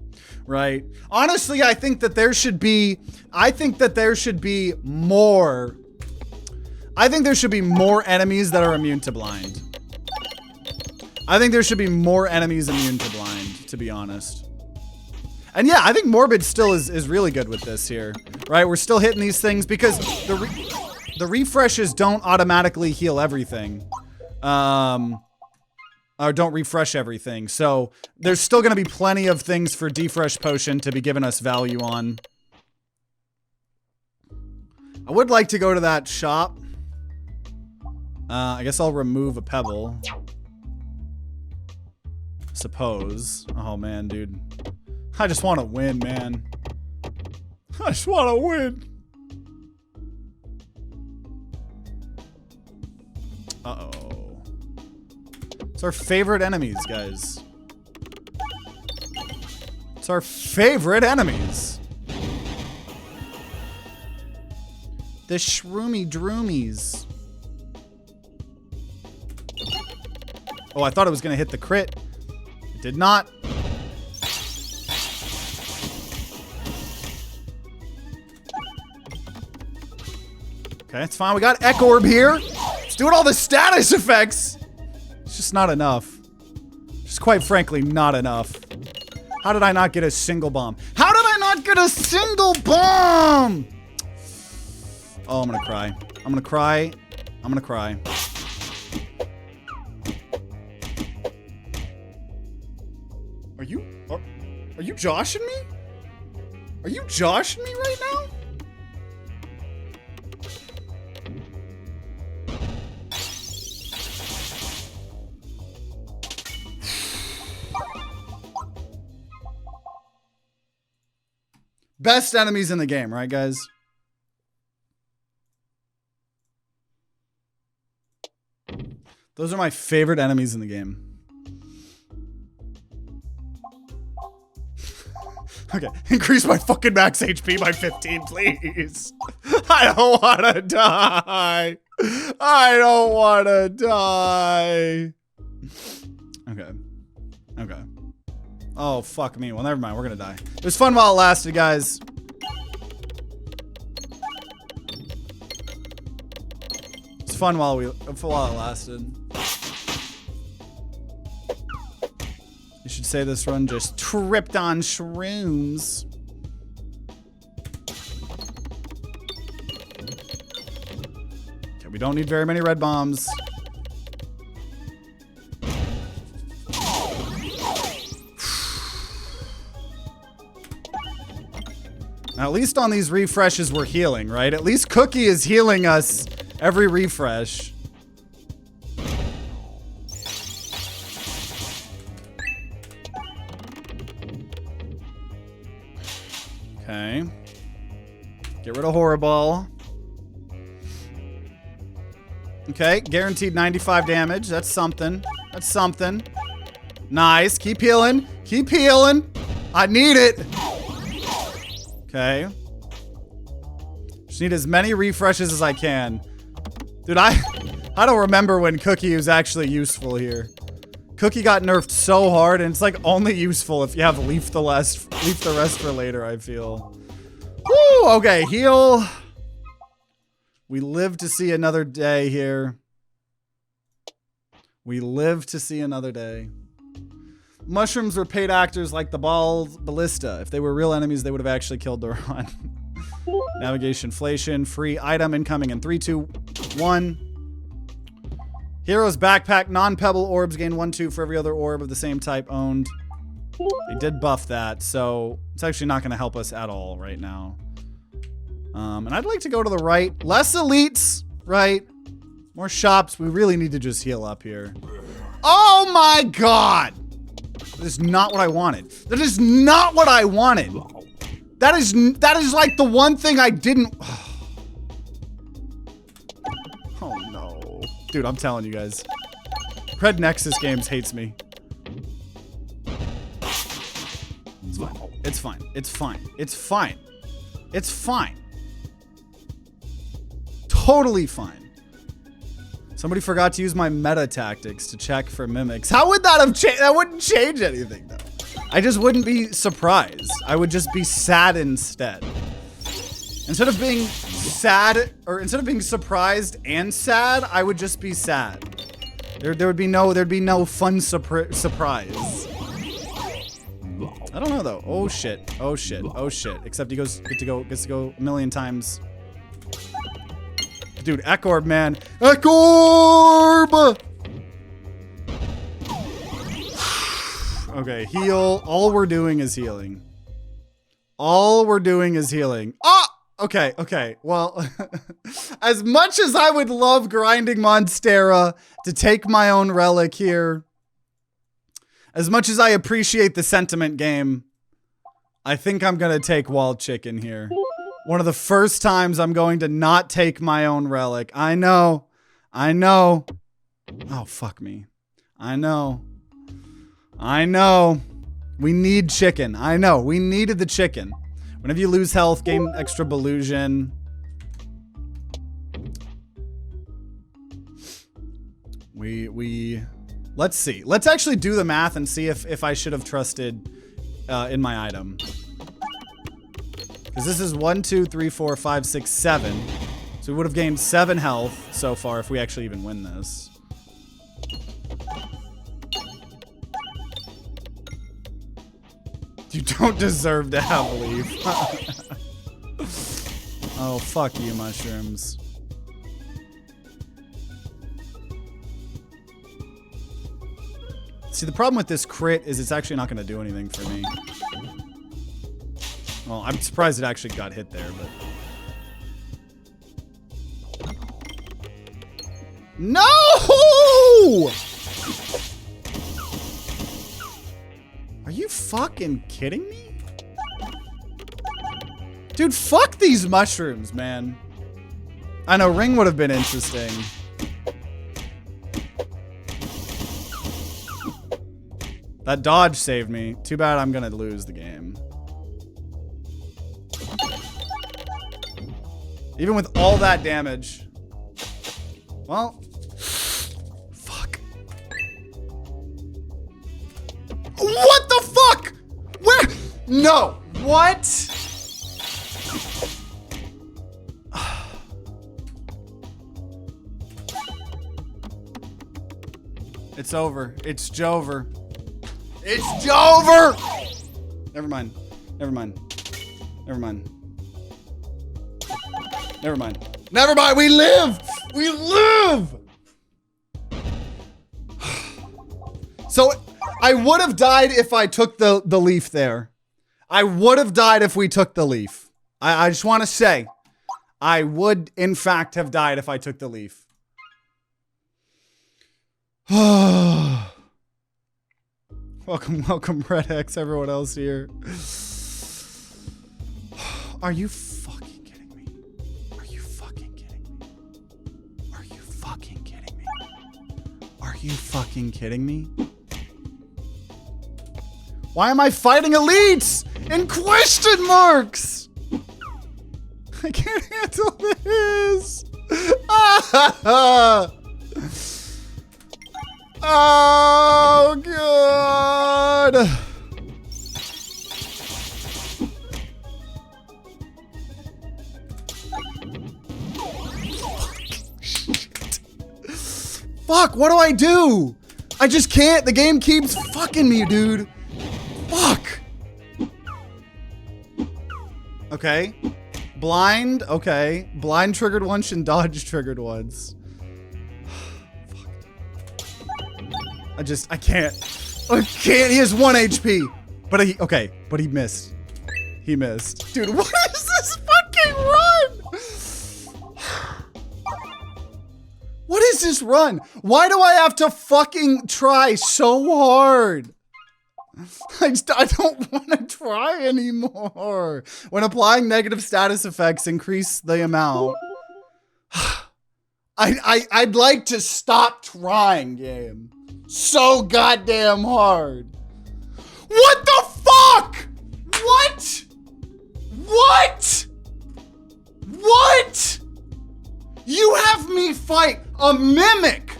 right? Honestly, I think that there should be more enemies that are immune to blind. I think there should be more enemies immune to blind, to be honest. And yeah, I think Morbid still is really good with this here, right? We're still hitting these things because the refreshes don't automatically heal everything. Or don't refresh everything. So there's still going to be plenty of things for Defresh Potion to be giving us value on. I would like to go to that shop. I guess I'll remove a pebble. Suppose. Oh man, dude. I just want to win, man. I just want to win. Uh-oh. It's our favorite enemies, guys. It's our favorite enemies. The shroomy droomies. Oh, I thought it was going to hit the crit. It did not. Okay, it's fine. We got Orb here. It's doing all the status effects. It's just not enough. Just quite frankly, not enough. How did I not get a single bomb? How did I not get a single bomb? Oh, I'm gonna cry. I'm gonna cry. I'm gonna cry. Are you joshing me? Are you joshing me right now? Best enemies in the game, right, guys? Those are my favorite enemies in the game. Okay, increase my fucking max HP by 15, please. I don't want to die. I don't want to die. Okay. Okay. Oh, fuck me. Well, never mind. We're gonna die. It was fun while it lasted, guys. It's fun while it lasted. You should say this run just tripped on shrooms. Okay, we don't need very many red bombs. Now, at least on these refreshes, we're healing, right? At least Cookie is healing us every refresh. Okay. Get rid of Horrible. Okay, guaranteed 95 damage. That's something. That's something. Nice. Keep healing. Keep healing. I need it. Okay. Just need as many refreshes as I can. Dude, I don't remember when Cookie was actually useful here. Cookie got nerfed so hard, and it's like only useful if you have Leaf the Rest for later, I feel. Woo! Okay, heal. We live to see another day here. We live to see another day. Mushrooms were paid actors like the Ballista. If they were real enemies, they would have actually killed the run. Navigation, inflation, free item incoming in 3, 2, 1. Hero's backpack, non-pebble orbs gain 1, 2 for every other orb of the same type owned. They did buff that, so it's actually not going to help us at all right now. And I'd like to go to the right. Less elites, right? More shops. We really need to just heal up here. Oh my god! That is not what I wanted. That is not what I wanted. That is like the one thing I didn't. Oh no. Dude, I'm telling you guys. Red Nexus Games hates me. It's fine. It's fine. It's fine. It's fine. It's fine. Totally fine. Somebody forgot to use my meta tactics to check for mimics. How would that have changed? That wouldn't change anything though. I just wouldn't be surprised. I would just be sad instead. Instead of being sad, or instead of being surprised and sad, I would just be sad. There'd be no fun surprise. I don't know though. Oh shit. Oh shit. Oh shit. Except he gets to go a million times. Dude, Ekorb, man. Ekorb! Okay, heal. All we're doing is healing. All we're doing is healing. Ah! Okay, okay. Well, as much as I would love grinding Monstera to take my own relic here, as much as I appreciate the sentiment game, I think I'm gonna take Wild Chicken here. One of the first times I'm going to not take my own relic. I know. I know. Oh, fuck me. I know. I know. We need chicken. I know. We needed the chicken. Whenever you lose health, gain extra Belusion. Let's see. Let's actually do the math and see if I should have trusted in my item. Because this is 1, 2, 3, 4, 5, 6, 7. So we would have gained 7 health so far if we actually even win this. You don't deserve to have a leaf. Oh, fuck you, mushrooms. See, the problem with this crit is it's actually not going to do anything for me. Well, I'm surprised it actually got hit there, but... No! Are you fucking kidding me? Dude, fuck these mushrooms, man. I know, ring would have been interesting. That dodge saved me. Too bad I'm gonna lose the game. Even with all that damage. Well. Fuck. What the fuck? Where? No. What? It's over. It's Jover. It's Jover! Never mind. Never mind. Never mind. Never mind. Never mind. We live! We live! So, I would have died if I took the leaf there. I would have died if we took the leaf. I just want to say, I would, in fact, have died if I took the leaf. Welcome, Red X, everyone else here. Are you fucking kidding me? Are you fucking kidding me? Are you fucking kidding me? Are you fucking kidding me? Why am I fighting elites? In question marks! I can't handle this! Oh, God! Fuck, what do I do? I just can't. The game keeps fucking me, dude. Fuck. Okay. Blind. Okay. Blind triggered once and dodge triggered once. I can't. I can't. He has 1 HP. But he missed. He missed. Dude, what is this fucking run? What is this run? Why do I have to fucking try so hard? I don't want to try anymore. When applying negative status effects, increase the amount. I'd like to stop trying, game. So goddamn hard. What the fuck? What? What? What? You have me fight a mimic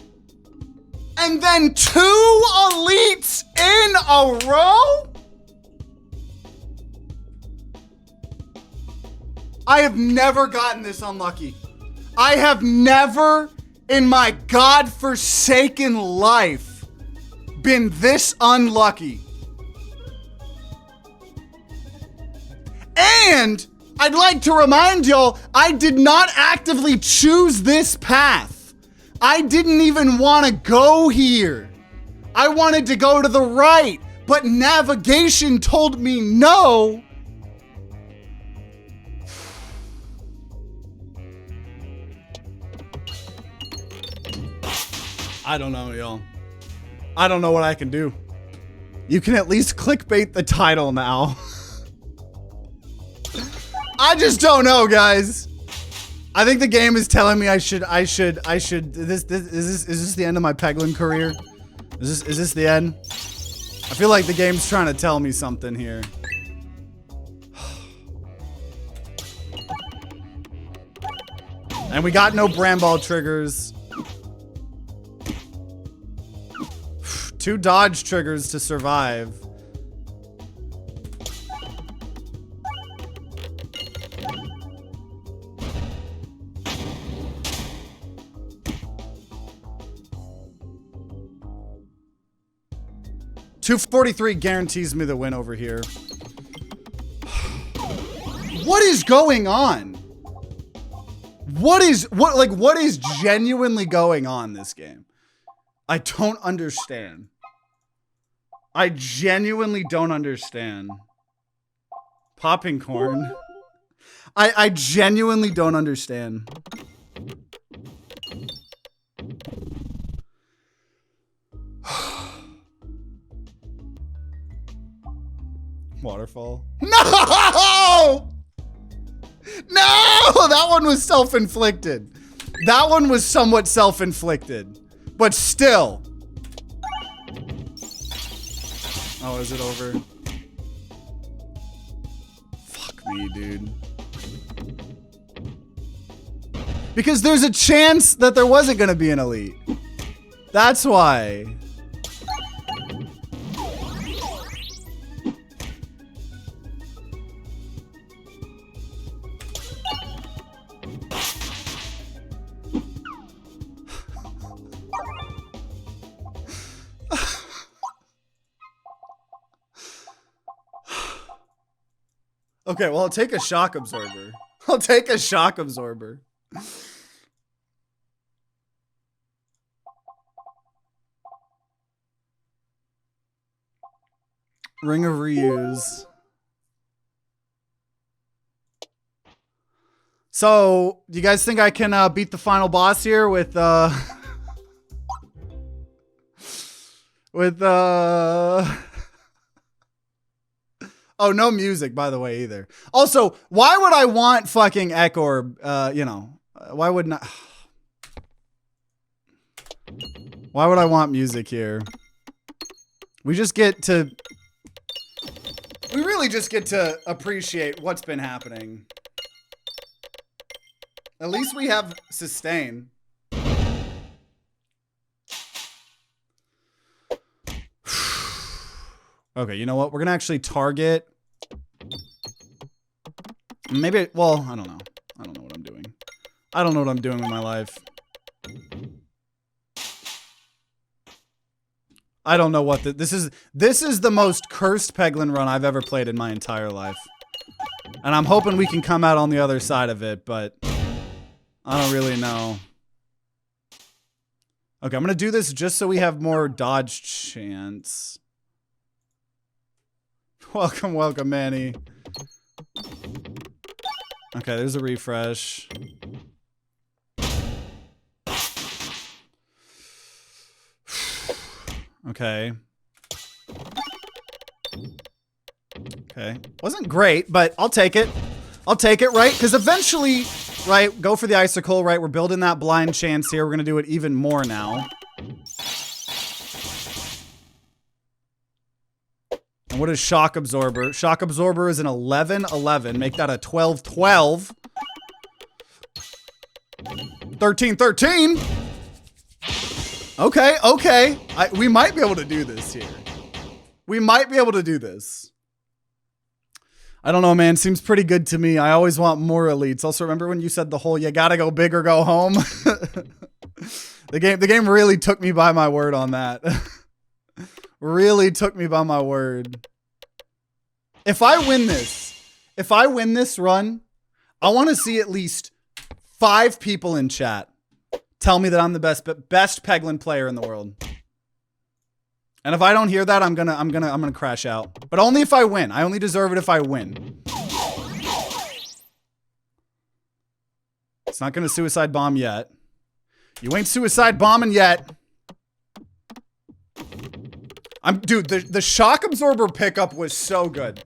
and then 2 elites in a row? I have never gotten this unlucky. I have never in my godforsaken life been this unlucky. And I'd like to remind y'all, I did not actively choose this path. I didn't even want to go here. I wanted to go to the right, but navigation told me no. I don't know, y'all. I don't know what I can do. You can at least clickbait the title now. I just don't know, guys. I think the game is telling me I should, is this the end of my Peglin career? Is this the end? I feel like the game's trying to tell me something here. And we got no Bramball triggers. 2 dodge triggers to survive. $243 guarantees me the win over here. What is going on? What is genuinely going on this game? I don't understand. I genuinely don't understand. Popping corn. I genuinely don't understand. Waterfall. No! No! That one was self-inflicted. That one was somewhat self-inflicted. But still. Oh, is it over? Fuck me, dude. Because there's a chance that there wasn't gonna be an elite. That's why. Okay, well, I'll take a shock absorber. I'll take a shock absorber. Ring of reuse. So, do you guys think I can beat the final boss here with Oh, no music, by the way, either. Also, why would I want fucking Ekor, you know, why wouldn't I? Why would I want music here? We just get to, we really just get to appreciate what's been happening. At least we have sustain. Okay, you know what? We're gonna actually target. Maybe, well, I don't know. I don't know what I'm doing. I don't know what I'm doing with my life. I don't know what this is the most cursed Peglin run I've ever played in my entire life. And I'm hoping we can come out on the other side of it, but I don't really know. Okay, I'm gonna do this just so we have more dodge chance. Welcome, welcome, Manny. Okay, there's a refresh. Okay. Okay. Wasn't great, but I'll take it. I'll take it, right? Because eventually, right, go for the icicle, right? We're building that blind chance here. We're going to do it even more now. And what is shock absorber? Shock absorber is an 11-11. Make that a 12-12. 13-13. Okay, okay. We might be able to do this here. We might be able to do this. I don't know, man. Seems pretty good to me. I always want more elites. Also, remember when you said the whole "you gotta go big or go home"? The game really took me by my word on that. Really took me by my word. If I win this run, I want to see at least 5 people in chat tell me that I'm the best Peglin player in the world. And if I don't hear that, I'm gonna crash out. But only if I win. I only deserve it if I win. It's not gonna suicide bomb yet. You ain't suicide bombing yet. Dude, the shock absorber pickup was so good.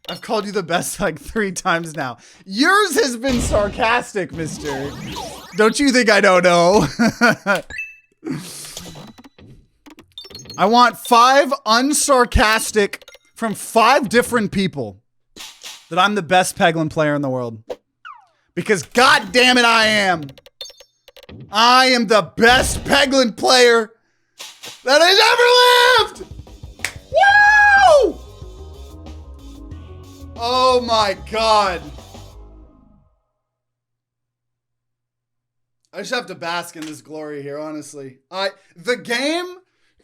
I've called you the best like 3 times now. Yours has been sarcastic, mister. Don't you think I don't know? I want 5 unsarcastic from 5 different people that I'm the best Peglin player in the world. Because god damn it, I am. I am the best Peglin player that has ever lived! Woo! Oh my god. I just have to bask in this glory here, honestly. The game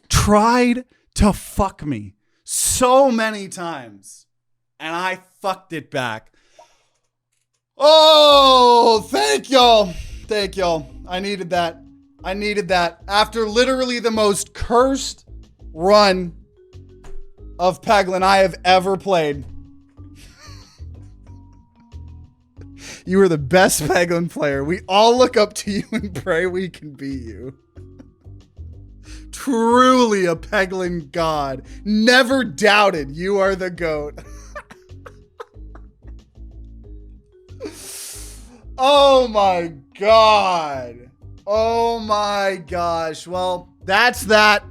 tried to fuck me so many times, and I fucked it back. Oh, thank y'all. Thank y'all. I needed that. I needed that. After literally the most cursed run of Peglin I have ever played. You are the best Peglin player. We all look up to you and pray we can beat you. Truly a Peglin god. Never doubted you are the GOAT. Oh my god. Oh my gosh. Well, that's that.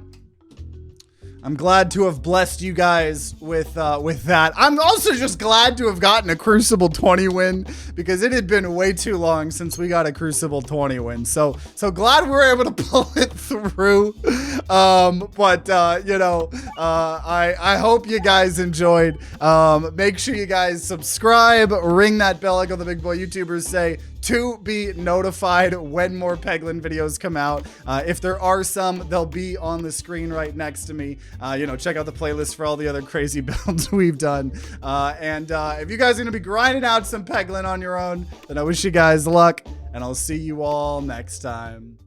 I'm glad to have blessed you guys with that. I'm also just glad to have gotten a Crucible 20 win because it had been way too long since we got a Crucible 20 win. So glad we were able to pull it through. I hope you guys enjoyed. Make sure you guys subscribe, ring that bell like all the big boy YouTubers say, to be notified when more Peglin videos come out. If there are some, they'll be on the screen right next to me. Check out the playlist for all the other crazy builds we've done. If you guys are going to be grinding out some Peglin on your own, then I wish you guys luck, and I'll see you all next time.